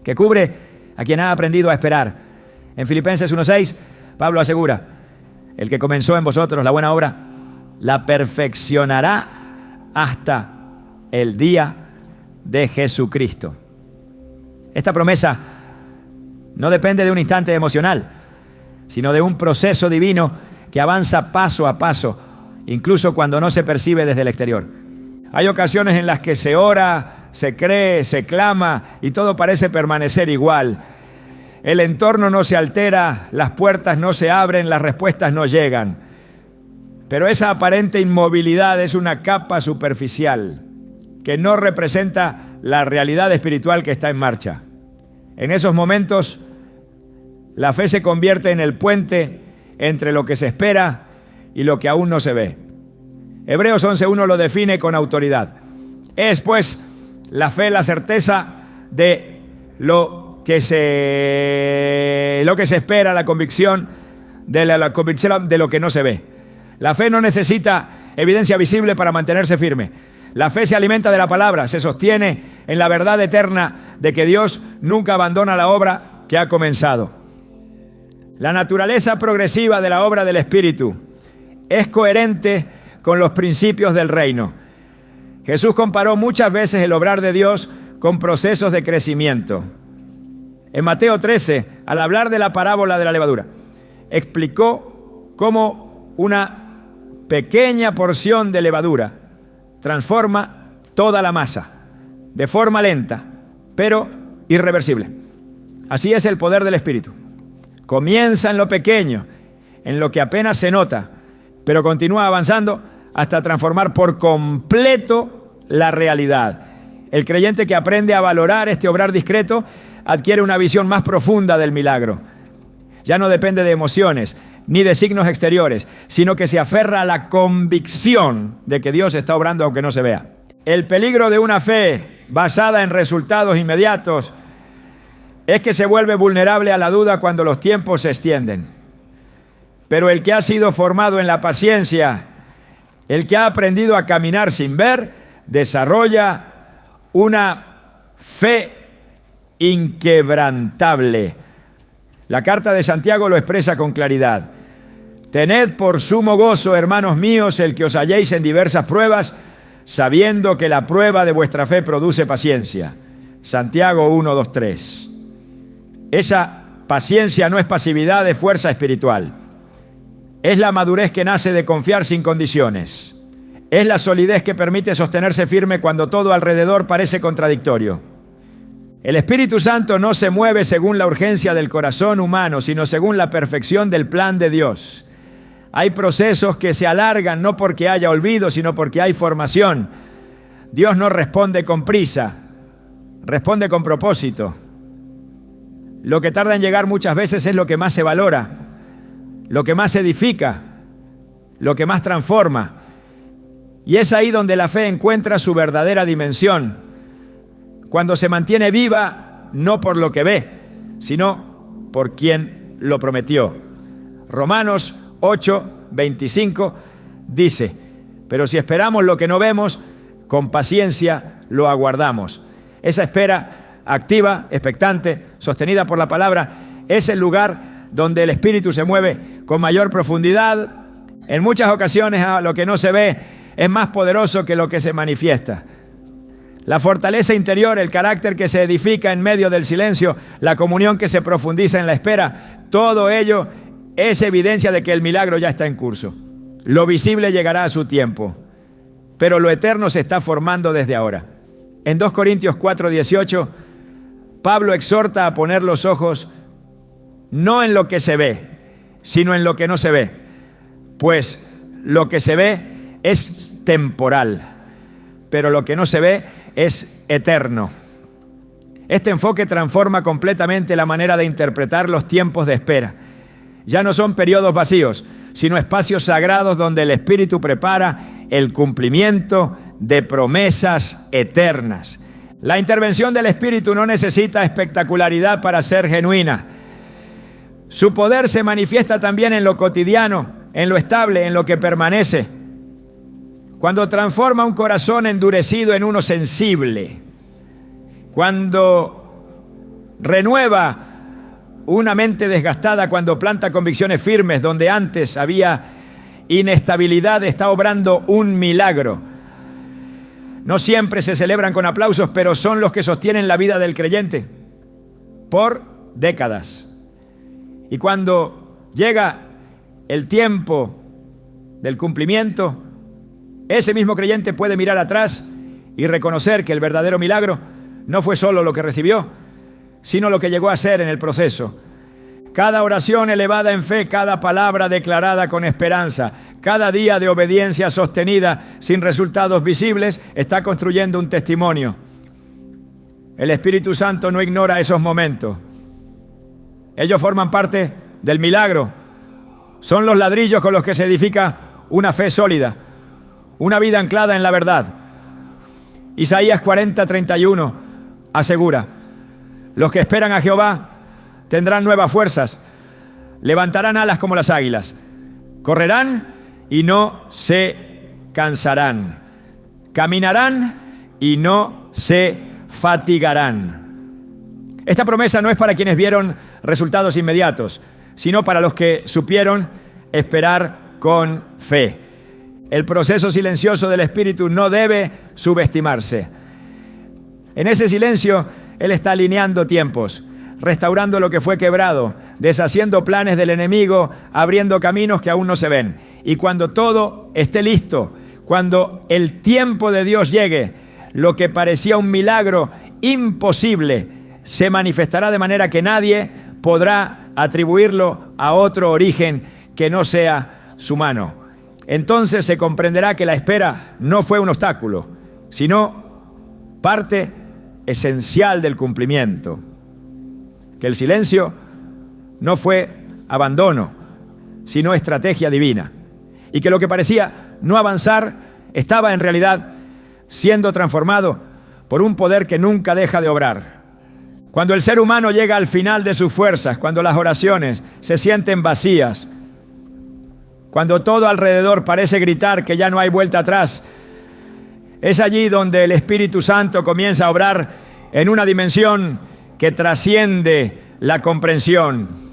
Speaker 1: que cubre a quien ha aprendido a esperar. En Filipenses 1:6, Pablo asegura: el que comenzó en vosotros la buena obra, la perfeccionará hasta el día de Jesucristo. Esta promesa no depende de un instante emocional, sino de un proceso divino que avanza paso a paso, incluso cuando no se percibe desde el exterior. Hay ocasiones en las que se ora, se cree, se clama y todo parece permanecer igual. El entorno no se altera, las puertas no se abren, las respuestas no llegan. Pero esa aparente inmovilidad es una capa superficial que no representa la realidad espiritual que está en marcha. En esos momentos, la fe se convierte en el puente entre lo que se espera y lo que aún no se ve. Hebreos 11:1 lo define con autoridad. Es, pues, la fe la certeza de lo que se espera, la convicción de la convicción de lo que no se ve. La fe no necesita evidencia visible para mantenerse firme. La fe se alimenta de la palabra, se sostiene en la verdad eterna de que Dios nunca abandona la obra que ha comenzado. La naturaleza progresiva de la obra del Espíritu es coherente con los principios del reino. Jesús comparó muchas veces el obrar de Dios con procesos de crecimiento. En Mateo 13, al hablar de la parábola de la levadura, explicó cómo una pequeña porción de levadura transforma toda la masa, de forma lenta, pero irreversible. Así es el poder del Espíritu. Comienza en lo pequeño, en lo que apenas se nota, pero continúa avanzando hasta transformar por completo la realidad. El creyente que aprende a valorar este obrar discreto adquiere una visión más profunda del milagro. Ya no depende de emociones, ni de signos exteriores, sino que se aferra a la convicción de que Dios está obrando aunque no se vea. El peligro de una fe basada en resultados inmediatos es que se vuelve vulnerable a la duda cuando los tiempos se extienden. Pero el que ha sido formado en la paciencia, el que ha aprendido a caminar sin ver, desarrolla una fe inquebrantable. La carta de Santiago lo expresa con claridad. Tened por sumo gozo, hermanos míos, el que os halléis en diversas pruebas, sabiendo que la prueba de vuestra fe produce paciencia. Santiago 1, 2, 3. Esa paciencia no es pasividad, es fuerza espiritual. Es la madurez que nace de confiar sin condiciones. Es la solidez que permite sostenerse firme cuando todo alrededor parece contradictorio. El Espíritu Santo no se mueve según la urgencia del corazón humano, sino según la perfección del plan de Dios. Hay procesos que se alargan no porque haya olvido, sino porque hay formación. Dios no responde con prisa, responde con propósito. Lo que tarda en llegar muchas veces es lo que más se valora, lo que más edifica, lo que más transforma. Y es ahí donde la fe encuentra su verdadera dimensión, cuando se mantiene viva no por lo que ve, sino por quien lo prometió. Romanos 8, 25 dice, pero si esperamos lo que no vemos, con paciencia lo aguardamos. Esa espera activa, expectante, sostenida por la palabra, es el lugar donde el Espíritu se mueve con mayor profundidad. En muchas ocasiones lo que no se ve es más poderoso que lo que se manifiesta. La fortaleza interior, el carácter que se edifica en medio del silencio, la comunión que se profundiza en la espera, todo ello es evidencia de que el milagro ya está en curso. Lo visible llegará a su tiempo, pero lo eterno se está formando desde ahora. En 2 Corintios 4:18, Pablo exhorta a poner los ojos no en lo que se ve, sino en lo que no se ve, pues lo que se ve es temporal, pero lo que no se ve es eterno. Este enfoque transforma completamente la manera de interpretar los tiempos de espera. Ya no son periodos vacíos, sino espacios sagrados donde el Espíritu prepara el cumplimiento de promesas eternas. La intervención del Espíritu no necesita espectacularidad para ser genuina. Su poder se manifiesta también en lo cotidiano, en lo estable, en lo que permanece. Cuando transforma un corazón endurecido en uno sensible, cuando renueva una mente desgastada, cuando planta convicciones firmes donde antes había inestabilidad, está obrando un milagro. No siempre se celebran con aplausos, pero son los que sostienen la vida del creyente por décadas. Y cuando llega el tiempo del cumplimiento, ese mismo creyente puede mirar atrás y reconocer que el verdadero milagro no fue solo lo que recibió, sino lo que llegó a ser en el proceso. Cada oración elevada en fe, cada palabra declarada con esperanza, cada día de obediencia sostenida sin resultados visibles, está construyendo un testimonio. El Espíritu Santo no ignora esos momentos. Ellos forman parte del milagro. Son los ladrillos con los que se edifica una fe sólida, una vida anclada en la verdad. Isaías 40:31 asegura: los que esperan a Jehová tendrán nuevas fuerzas, levantarán alas como las águilas, correrán y no se cansarán, caminarán y no se fatigarán. Esta promesa no es para quienes vieron resultados inmediatos, sino para los que supieron esperar con fe. El proceso silencioso del Espíritu no debe subestimarse. En ese silencio, Él está alineando tiempos, restaurando lo que fue quebrado, deshaciendo planes del enemigo, abriendo caminos que aún no se ven. Y cuando todo esté listo, cuando el tiempo de Dios llegue, lo que parecía un milagro imposible se manifestará de manera que nadie podrá atribuirlo a otro origen que no sea su mano. Entonces se comprenderá que la espera no fue un obstáculo, sino parte esencial del cumplimiento. Que el silencio no fue abandono, sino estrategia divina. Y que lo que parecía no avanzar estaba en realidad siendo transformado por un poder que nunca deja de obrar. Cuando el ser humano llega al final de sus fuerzas, cuando las oraciones se sienten vacías, cuando todo alrededor parece gritar que ya no hay vuelta atrás, es allí donde el Espíritu Santo comienza a obrar en una dimensión que trasciende la comprensión.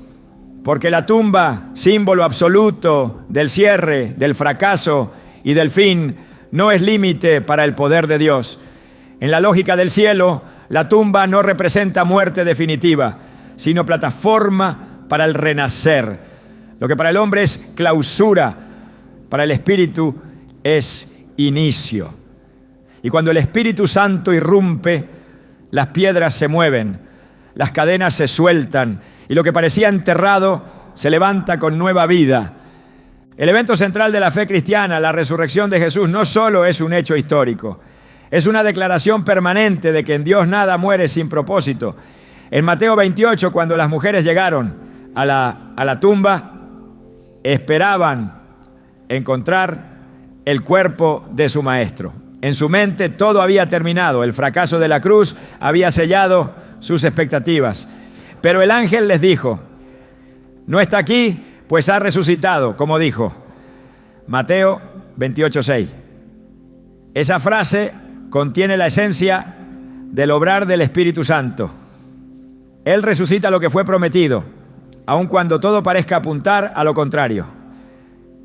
Speaker 1: Porque la tumba, símbolo absoluto del cierre, del fracaso y del fin, no es límite para el poder de Dios. En la lógica del cielo, la tumba no representa muerte definitiva, sino plataforma para el renacer. Lo que para el hombre es clausura, para el Espíritu es inicio. Y cuando el Espíritu Santo irrumpe, las piedras se mueven, las cadenas se sueltan y lo que parecía enterrado se levanta con nueva vida. El evento central de la fe cristiana, la resurrección de Jesús, no solo es un hecho histórico, es una declaración permanente de que en Dios nada muere sin propósito. En Mateo 28, cuando las mujeres llegaron a la tumba, esperaban encontrar el cuerpo de su maestro. En su mente todo había terminado, el fracaso de la cruz había sellado sus expectativas. Pero el ángel les dijo: no está aquí, pues ha resucitado, como dijo. Mateo 28:6. Esa frase contiene la esencia del obrar del Espíritu Santo. Él resucita lo que fue prometido, aun cuando todo parezca apuntar a lo contrario.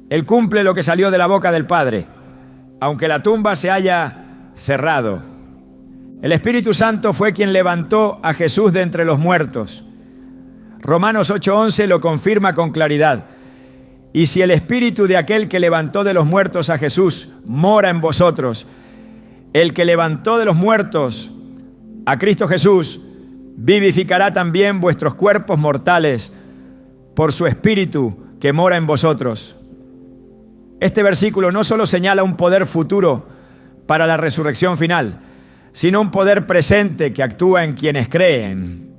Speaker 1: Él cumple lo que salió de la boca del Padre, aunque la tumba se haya cerrado. El Espíritu Santo fue quien levantó a Jesús de entre los muertos. Romanos 8:11 lo confirma con claridad. Y si el Espíritu de aquel que levantó de los muertos a Jesús mora en vosotros, el que levantó de los muertos a Cristo Jesús vivificará también vuestros cuerpos mortales por su Espíritu que mora en vosotros. Este versículo no solo señala un poder futuro para la resurrección final, sino un poder presente que actúa en quienes creen.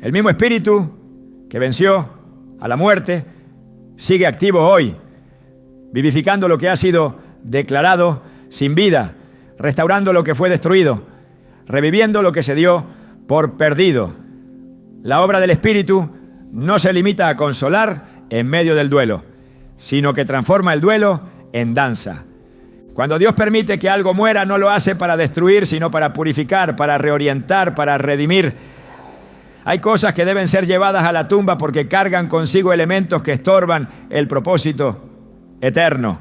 Speaker 1: El mismo Espíritu que venció a la muerte sigue activo hoy, vivificando lo que ha sido declarado sin vida, restaurando lo que fue destruido, reviviendo lo que se dio por perdido. La obra del Espíritu no se limita a consolar en medio del duelo, sino que transforma el duelo en danza. Cuando Dios permite que algo muera, no lo hace para destruir, sino para purificar, para reorientar, para redimir. Hay cosas que deben ser llevadas a la tumba porque cargan consigo elementos que estorban el propósito eterno.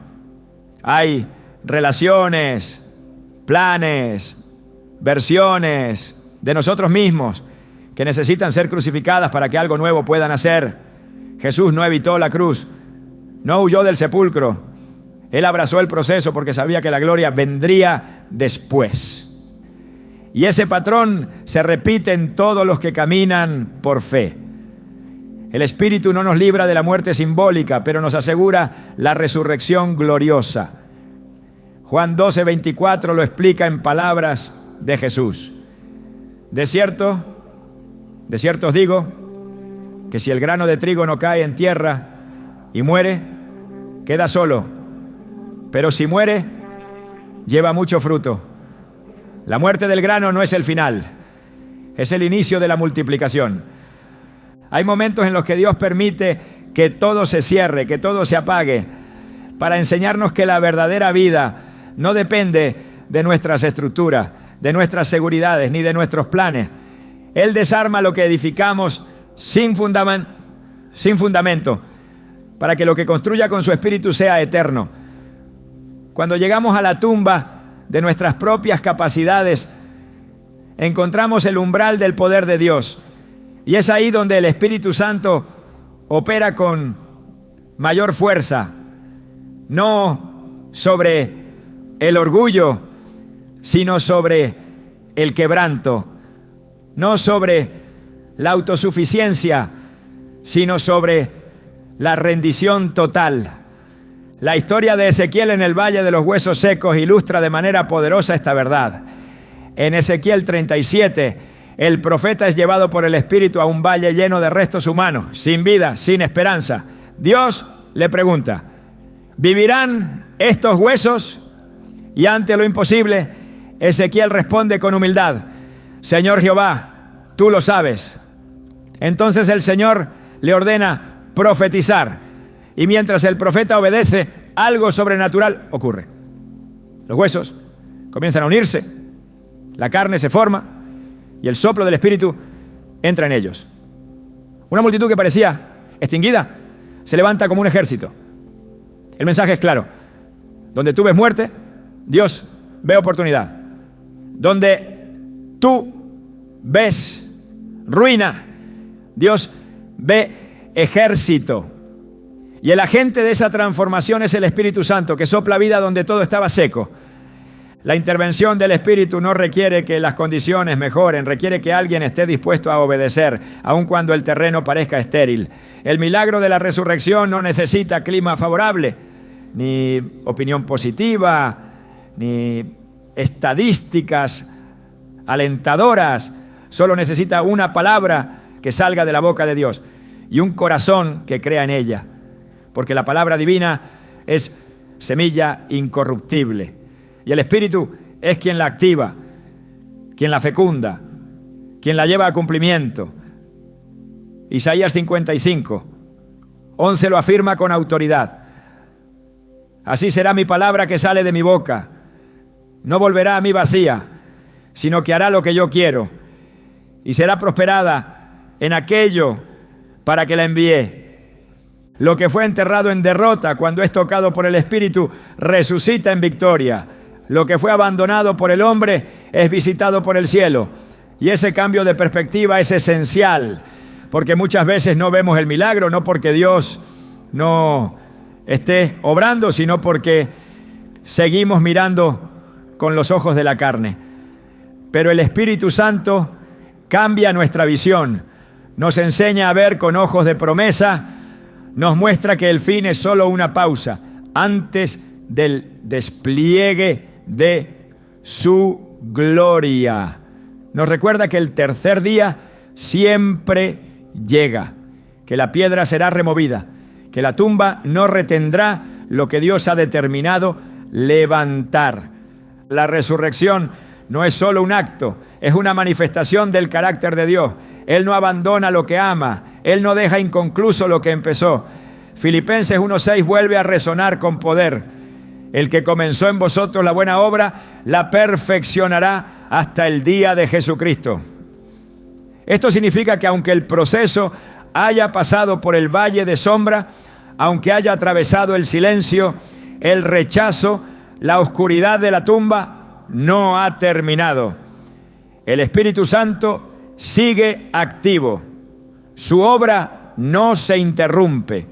Speaker 1: Hay relaciones, planes, versiones de nosotros mismos que necesitan ser crucificadas para que algo nuevo pueda nacer. Jesús no evitó la cruz, no huyó del sepulcro. Él abrazó el proceso porque sabía que la gloria vendría después. Y ese patrón se repite en todos los que caminan por fe. El Espíritu no nos libra de la muerte simbólica, pero nos asegura la resurrección gloriosa. Juan 12:24 lo explica en palabras de Jesús. De cierto os digo, que si el grano de trigo no cae en tierra y muere, queda solo. Pero si muere, lleva mucho fruto. La muerte del grano no es el final, es el inicio de la multiplicación. Hay momentos en los que Dios permite que todo se cierre, que todo se apague, para enseñarnos que la verdadera vida no depende de nuestras estructuras, de nuestras seguridades, ni de nuestros planes. Él desarma lo que edificamos sin fundamento, para que lo que construya con su Espíritu sea eterno. Cuando llegamos a la tumba de nuestras propias capacidades, encontramos el umbral del poder de Dios. Y es ahí donde el Espíritu Santo opera con mayor fuerza, no sobre el orgullo, sino sobre el quebranto, no sobre la autosuficiencia, sino sobre la rendición total. La historia de Ezequiel en el Valle de los Huesos Secos ilustra de manera poderosa esta verdad. En Ezequiel 37, el profeta es llevado por el Espíritu a un valle lleno de restos humanos, sin vida, sin esperanza. Dios le pregunta, ¿vivirán estos huesos? Y ante lo imposible, Ezequiel responde con humildad, Señor Jehová, tú lo sabes. Entonces el Señor le ordena profetizar. Y mientras el profeta obedece, algo sobrenatural ocurre. Los huesos comienzan a unirse, la carne se forma y el soplo del Espíritu entra en ellos. Una multitud que parecía extinguida se levanta como un ejército. El mensaje es claro. Donde tú ves muerte, Dios ve oportunidad. Donde tú ves ruina, Dios ve ejército. Y el agente de esa transformación es el Espíritu Santo, que sopla vida donde todo estaba seco. La intervención del Espíritu no requiere que las condiciones mejoren, requiere que alguien esté dispuesto a obedecer, aun cuando el terreno parezca estéril. El milagro de la resurrección no necesita clima favorable, ni opinión positiva, ni estadísticas alentadoras. Solo necesita una palabra que salga de la boca de Dios y un corazón que crea en ella. Porque la palabra divina es semilla incorruptible. Y el Espíritu es quien la activa, quien la fecunda, quien la lleva a cumplimiento. Isaías 55, 11 lo afirma con autoridad. Así será mi palabra que sale de mi boca. No volverá a mí vacía, sino que hará lo que yo quiero. Y será prosperada en aquello para que la envié. Lo que fue enterrado en derrota cuando es tocado por el Espíritu, resucita en victoria. Lo que fue abandonado por el hombre es visitado por el cielo. Y ese cambio de perspectiva es esencial, porque muchas veces no vemos el milagro, no porque Dios no esté obrando, sino porque seguimos mirando con los ojos de la carne. Pero el Espíritu Santo cambia nuestra visión, nos enseña a ver con ojos de promesa, nos muestra que el fin es solo una pausa antes del despliegue de su gloria. Nos recuerda que el tercer día siempre llega, que la piedra será removida, que la tumba no retendrá lo que Dios ha determinado levantar. La resurrección no es solo un acto, es una manifestación del carácter de Dios. Él no abandona lo que ama, Él no deja inconcluso lo que empezó. Filipenses 1:6 vuelve a resonar con poder. El que comenzó en vosotros la buena obra, la perfeccionará hasta el día de Jesucristo. Esto significa que aunque el proceso haya pasado por el valle de sombra, aunque haya atravesado el silencio, el rechazo, la oscuridad de la tumba, no ha terminado. El Espíritu Santo sigue activo. Su obra no se interrumpe.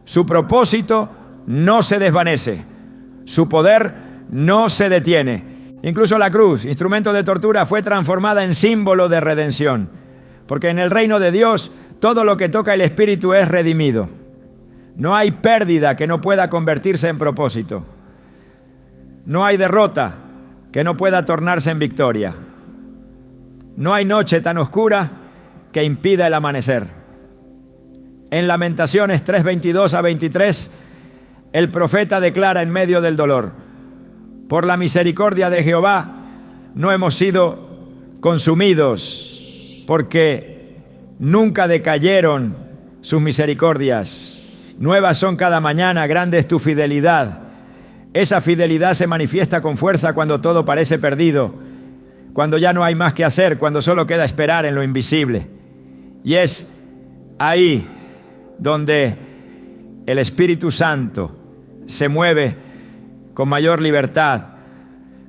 Speaker 1: Su propósito no se desvanece. Su poder no se detiene. Incluso la cruz, instrumento de tortura, fue transformada en símbolo de redención. Porque en el reino de Dios, todo lo que toca el Espíritu es redimido. No hay pérdida que no pueda convertirse en propósito. No hay derrota que no pueda tornarse en victoria. No hay noche tan oscura que impida el amanecer. En Lamentaciones 3:22-23, el profeta declara en medio del dolor: por la misericordia de Jehová no hemos sido consumidos, porque nunca decayeron sus misericordias. Nuevas son cada mañana, grande es tu fidelidad. Esa fidelidad se manifiesta con fuerza cuando todo parece perdido, cuando ya no hay más que hacer, cuando solo queda esperar en lo invisible. Y es ahí donde el Espíritu Santo se mueve con mayor libertad,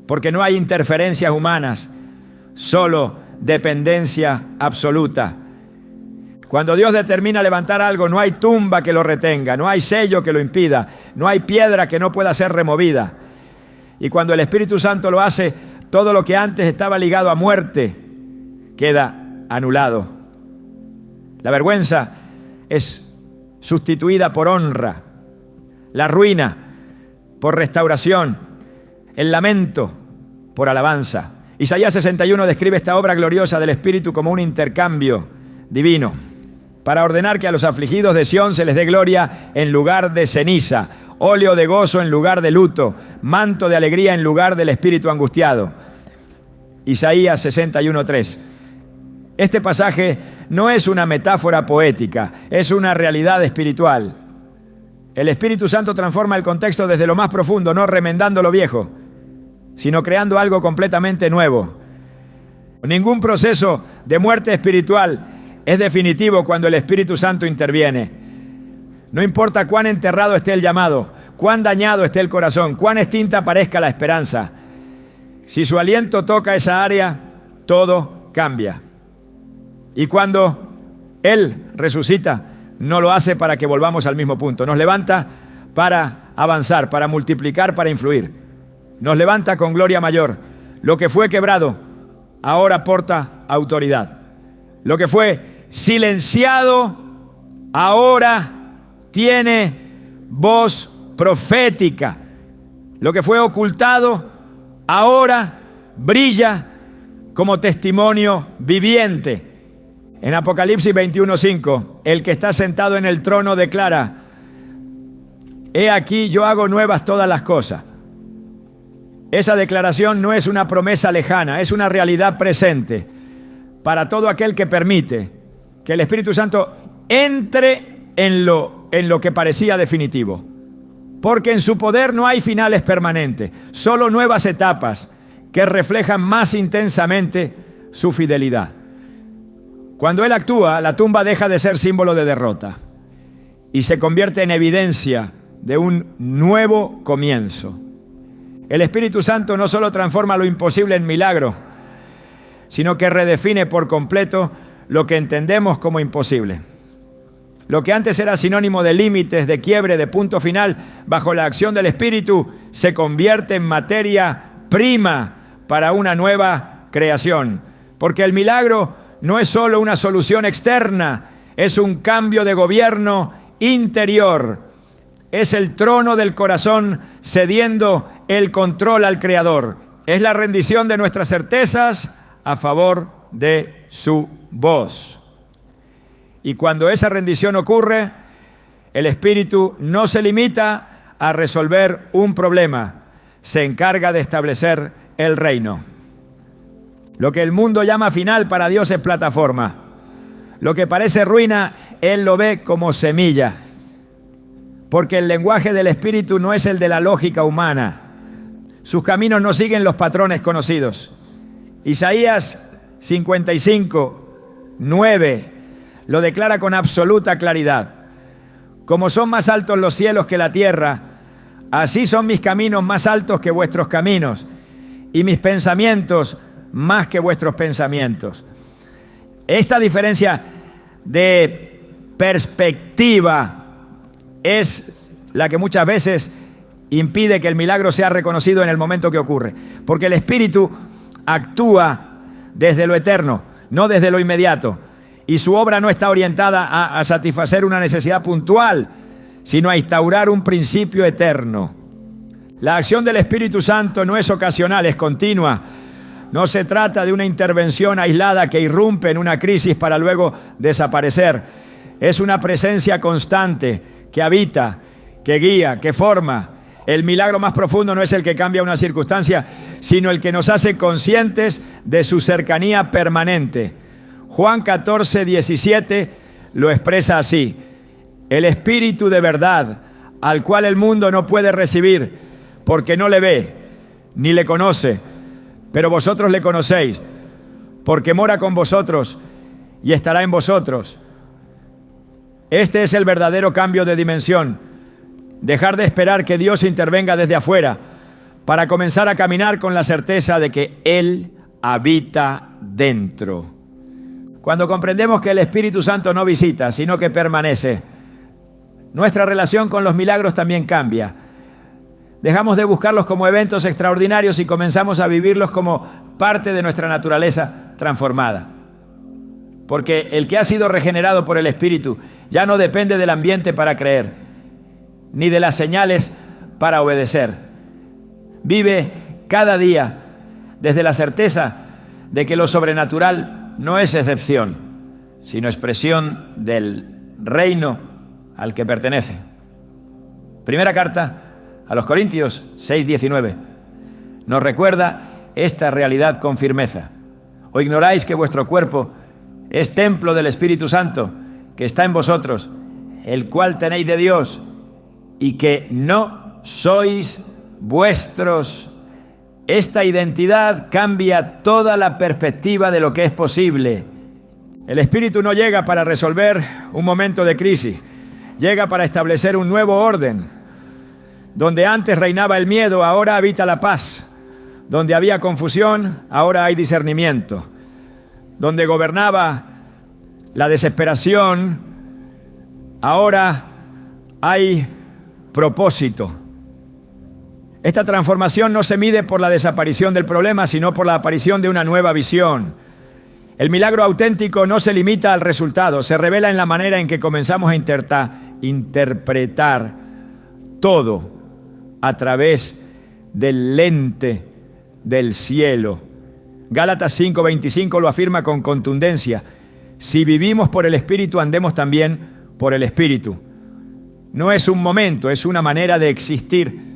Speaker 1: porque no hay interferencias humanas, solo dependencia absoluta. Cuando Dios determina levantar algo, no hay tumba que lo retenga, no hay sello que lo impida, no hay piedra que no pueda ser removida. Y cuando el Espíritu Santo lo hace, todo lo que antes estaba ligado a muerte queda anulado. La vergüenza es sustituida por honra, la ruina por restauración, el lamento por alabanza. Isaías 61 describe esta obra gloriosa del Espíritu como un intercambio divino. para ordenar que a los afligidos de Sión se les dé gloria en lugar de ceniza, óleo de gozo en lugar de luto, manto de alegría en lugar del espíritu angustiado. Isaías 61:3. Este pasaje no es una metáfora poética, es una realidad espiritual. El Espíritu Santo transforma el contexto desde lo más profundo, no remendando lo viejo, sino creando algo completamente nuevo. Ningún proceso de muerte espiritual es definitivo cuando el Espíritu Santo interviene. No importa cuán enterrado esté el llamado, cuán dañado esté el corazón, cuán extinta parezca la esperanza. Si su aliento toca esa área, todo cambia. Y cuando Él resucita, no lo hace para que volvamos al mismo punto. Nos levanta para avanzar, para multiplicar, para influir. Nos levanta con gloria mayor. Lo que fue quebrado, ahora porta autoridad. Lo que fue silenciado, ahora tiene voz profética. Lo que fue ocultado, ahora brilla como testimonio viviente. En Apocalipsis 21:5, el que está sentado en el trono declara: he aquí, yo hago nuevas todas las cosas. Esa declaración no es una promesa lejana, es una realidad presente para todo aquel que permite que el Espíritu Santo entre en lo que parecía definitivo. Porque en su poder no hay finales permanentes, solo nuevas etapas que reflejan más intensamente su fidelidad. Cuando Él actúa, la tumba deja de ser símbolo de derrota y se convierte en evidencia de un nuevo comienzo. El Espíritu Santo no solo transforma lo imposible en milagro, sino que redefine por completo lo que entendemos como imposible. Lo que antes era sinónimo de límites, de quiebre, de punto final, bajo la acción del Espíritu, se convierte en materia prima para una nueva creación. Porque el milagro no es solo una solución externa, es un cambio de gobierno interior. Es el trono del corazón cediendo el control al Creador. Es la rendición de nuestras certezas a favor de su voz. Y cuando esa rendición ocurre, el Espíritu no se limita a resolver un problema, se encarga de establecer el reino. Lo que el mundo llama final para Dios es plataforma. Lo que parece ruina, Él lo ve como semilla. Porque el lenguaje del Espíritu no es el de la lógica humana. Sus caminos no siguen los patrones conocidos. Isaías 55:9 lo declara con absoluta claridad. Como son más altos los cielos que la tierra, así son mis caminos más altos que vuestros caminos, y mis pensamientos más que vuestros pensamientos. Esta diferencia de perspectiva es la que muchas veces impide que el milagro sea reconocido en el momento que ocurre. Porque el Espíritu actúa desde lo eterno, no desde lo inmediato. Y su obra no está orientada a satisfacer una necesidad puntual, sino a instaurar un principio eterno. La acción del Espíritu Santo no es ocasional, es continua. No se trata de una intervención aislada que irrumpe en una crisis para luego desaparecer. Es una presencia constante que habita, que guía, que forma. El milagro más profundo no es el que cambia una circunstancia, sino el que nos hace conscientes de su cercanía permanente. Juan 14:17 lo expresa así: el Espíritu de verdad, al cual el mundo no puede recibir, porque no le ve, ni le conoce, pero vosotros le conocéis, porque mora con vosotros y estará en vosotros. Este es el verdadero cambio de dimensión. Dejar de esperar que Dios intervenga desde afuera para comenzar a caminar con la certeza de que Él habita dentro. Cuando comprendemos que el Espíritu Santo no visita, sino que permanece, nuestra relación con los milagros también cambia. Dejamos de buscarlos como eventos extraordinarios y comenzamos a vivirlos como parte de nuestra naturaleza transformada. Porque el que ha sido regenerado por el Espíritu ya no depende del ambiente para creer, ni de las señales para obedecer. Vive cada día desde la certeza de que lo sobrenatural no es excepción, sino expresión del reino al que pertenece. Primera carta a los Corintios 6:19 nos recuerda esta realidad con firmeza. ¿O ignoráis que vuestro cuerpo es templo del Espíritu Santo que está en vosotros, el cual tenéis de Dios, y que no sois vuestros? Esta identidad cambia toda la perspectiva de lo que es posible. El Espíritu no llega para resolver un momento de crisis, llega para establecer un nuevo orden. Donde antes reinaba el miedo, ahora habita la paz. Donde había confusión, ahora hay discernimiento. Donde gobernaba la desesperación, ahora hay propósito. Esta transformación no se mide por la desaparición del problema, sino por la aparición de una nueva visión. El milagro auténtico no se limita al resultado, se revela en la manera en que comenzamos a interpretar todo a través del lente del cielo. Gálatas 5:25 lo afirma con contundencia. Si vivimos por el Espíritu, andemos también por el Espíritu. No es un momento, es una manera de existir.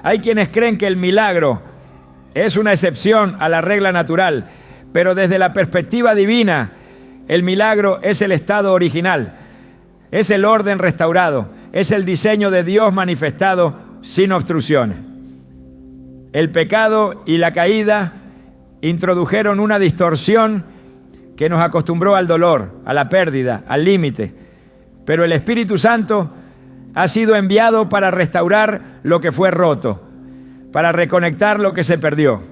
Speaker 1: Hay quienes creen que el milagro es una excepción a la regla natural, pero desde la perspectiva divina, el milagro es el estado original, es el orden restaurado, es el diseño de Dios manifestado sin obstrucciones. El pecado y la caída introdujeron una distorsión que nos acostumbró al dolor, a la pérdida, al límite. Pero el Espíritu Santo ha sido enviado para restaurar lo que fue roto, para reconectar lo que se perdió,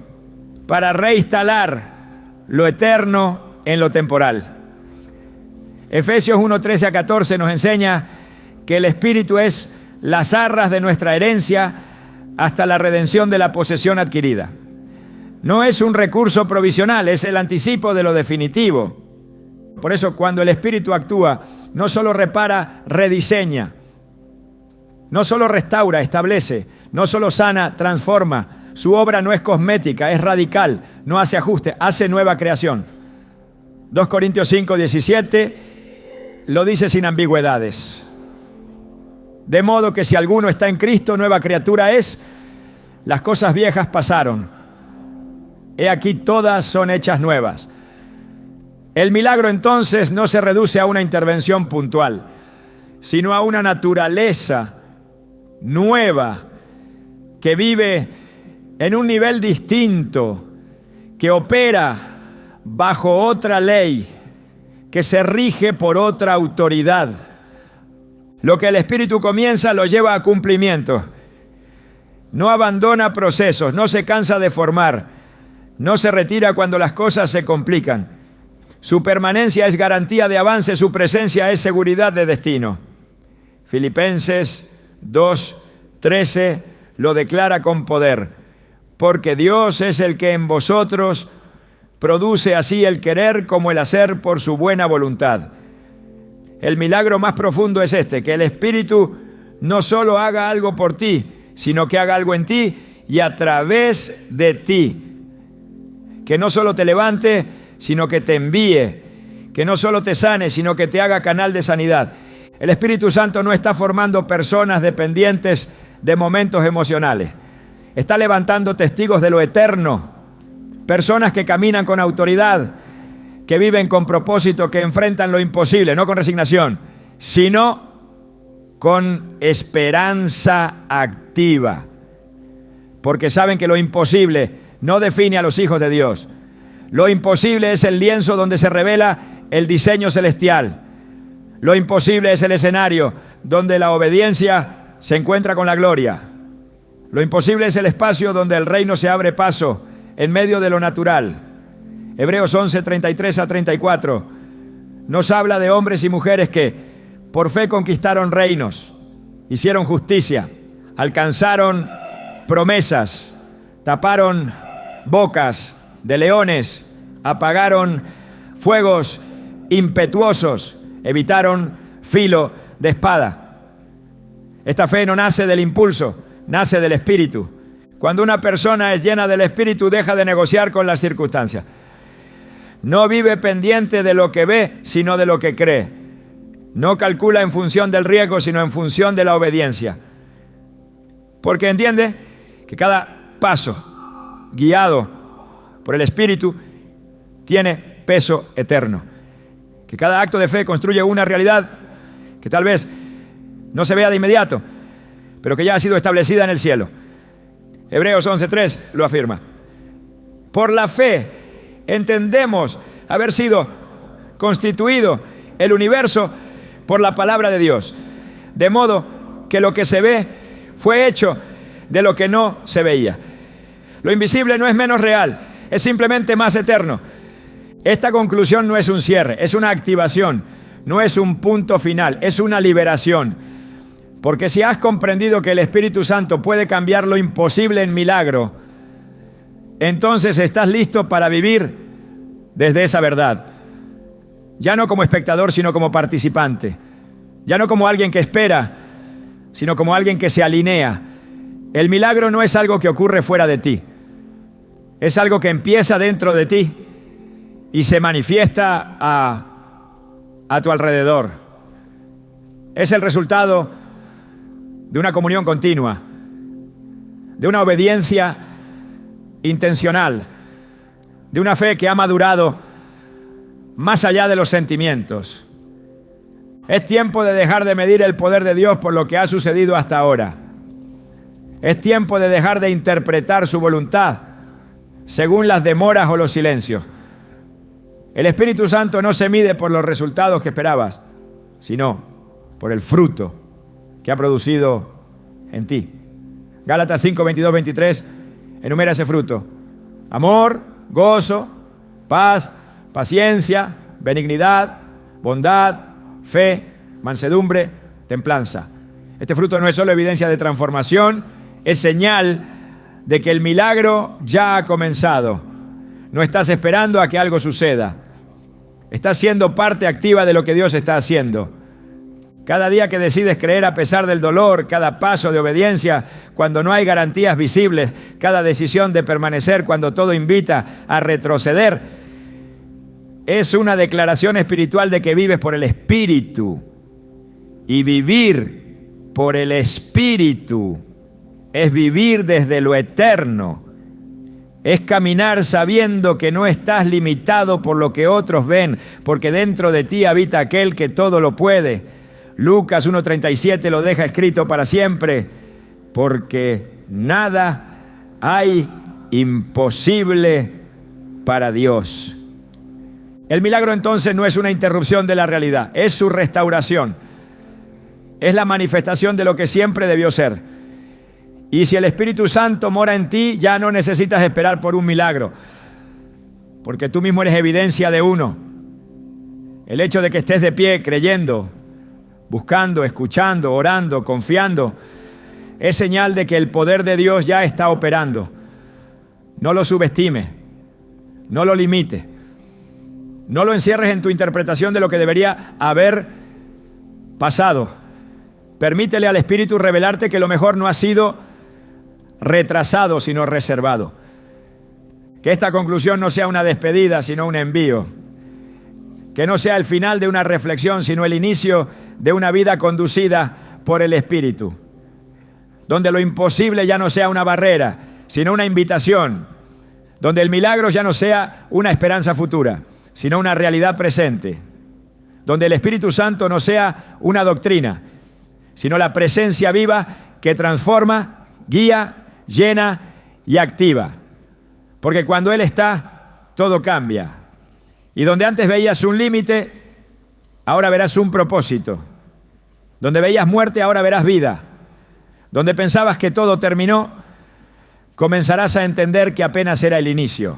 Speaker 1: para reinstalar lo eterno en lo temporal. Efesios 1:13-14 nos enseña que el Espíritu es las arras de nuestra herencia hasta la redención de la posesión adquirida. No es un recurso provisional, es el anticipo de lo definitivo. Por eso, cuando el Espíritu actúa, no solo repara, rediseña. No solo restaura, establece. No solo sana, transforma. Su obra no es cosmética, es radical. No hace ajuste, hace nueva creación. 2 Corintios 5:17 lo dice sin ambigüedades. De modo que si alguno está en Cristo, nueva criatura es. Las cosas viejas pasaron. He aquí todas son hechas nuevas. El milagro entonces no se reduce a una intervención puntual, sino a una naturaleza nueva que vive en un nivel distinto, que opera bajo otra ley, que se rige por otra autoridad. Lo que el Espíritu comienza lo lleva a cumplimiento. No abandona procesos, no se cansa de formar, no se retira cuando las cosas se complican. Su permanencia es garantía de avance, su presencia es seguridad de destino. Filipenses 2:13 lo declara con poder. Porque Dios es el que en vosotros produce así el querer como el hacer por su buena voluntad. El milagro más profundo es este, que el Espíritu no solo haga algo por ti, sino que haga algo en ti y a través de ti. Que no solo te levante, sino que te envíe. Que no solo te sane, sino que te haga canal de sanidad. El Espíritu Santo no está formando personas dependientes de momentos emocionales. Está levantando testigos de lo eterno. Personas que caminan con autoridad, que viven con propósito, que enfrentan lo imposible, no con resignación, sino con esperanza activa. Porque saben que lo imposible no define a los hijos de Dios. Lo imposible es el lienzo donde se revela el diseño celestial. Lo imposible es el escenario donde la obediencia se encuentra con la gloria. Lo imposible es el espacio donde el reino se abre paso en medio de lo natural. Hebreos 11:33-34 nos habla de hombres y mujeres que por fe conquistaron reinos, hicieron justicia, alcanzaron promesas, taparon bocas de leones, apagaron fuegos impetuosos, evitaron filo de espada. Esta fe no nace del impulso, nace del Espíritu. Cuando una persona es llena del Espíritu, deja de negociar con las circunstancias. No vive pendiente de lo que ve, sino de lo que cree. No calcula en función del riesgo, sino en función de la obediencia. Porque entiende que cada paso guiado por el Espíritu tiene peso eterno. Que cada acto de fe construye una realidad que tal vez no se vea de inmediato, pero que ya ha sido establecida en el cielo. Hebreos 11:3 lo afirma. Por la fe entendemos haber sido constituido el universo por la palabra de Dios, de modo que lo que se ve fue hecho de lo que no se veía. Lo invisible no es menos real, es simplemente más eterno. Esta conclusión no es un cierre, es una activación, no es un punto final, es una liberación. Porque si has comprendido que el Espíritu Santo puede cambiar lo imposible en milagro, entonces estás listo para vivir desde esa verdad. Ya no como espectador, sino como participante. Ya no como alguien que espera, sino como alguien que se alinea. El milagro no es algo que ocurre fuera de ti. Es algo que empieza dentro de ti y se manifiesta a tu alrededor. Es el resultado de una comunión continua, de una obediencia intencional, de una fe que ha madurado más allá de los sentimientos. Es tiempo de dejar de medir el poder de Dios por lo que ha sucedido hasta ahora. Es tiempo de dejar de interpretar su voluntad según las demoras o los silencios. El Espíritu Santo no se mide por los resultados que esperabas, sino por el fruto que ha producido en ti. Gálatas 5, 22, 23 enumera ese fruto: amor, gozo, paz, paciencia, benignidad, bondad, fe, mansedumbre, templanza. Este fruto no es solo evidencia de transformación, es señal de que el milagro ya ha comenzado. No estás esperando a que algo suceda. Estás siendo parte activa de lo que Dios está haciendo. Cada día que decides creer a pesar del dolor, cada paso de obediencia cuando no hay garantías visibles, cada decisión de permanecer cuando todo invita a retroceder, es una declaración espiritual de que vives por el Espíritu. Y vivir por el Espíritu es vivir desde lo eterno. Es caminar sabiendo que no estás limitado por lo que otros ven, porque dentro de ti habita aquel que todo lo puede. Lucas 1:37 lo deja escrito para siempre, porque nada hay imposible para Dios. El milagro entonces no es una interrupción de la realidad, es su restauración. Es la manifestación de lo que siempre debió ser. Y si el Espíritu Santo mora en ti, ya no necesitas esperar por un milagro, porque tú mismo eres evidencia de uno. El hecho de que estés de pie creyendo, buscando, escuchando, orando, confiando, es señal de que el poder de Dios ya está operando. No lo subestime, no lo limite, no lo encierres en tu interpretación de lo que debería haber pasado. Permítele al Espíritu revelarte que lo mejor no ha sido retrasado, sino reservado. Que esta conclusión no sea una despedida, sino un envío. Que no sea el final de una reflexión, sino el inicio de una vida conducida por el Espíritu. Donde lo imposible ya no sea una barrera, sino una invitación. Donde el milagro ya no sea una esperanza futura, sino una realidad presente. Donde el Espíritu Santo no sea una doctrina, sino la presencia viva que transforma, guía, llena y activa. Porque cuando Él está, todo cambia. Y donde antes veías un límite, ahora verás un propósito. Donde veías muerte, ahora verás vida. Donde pensabas que todo terminó, comenzarás a entender que apenas era el inicio.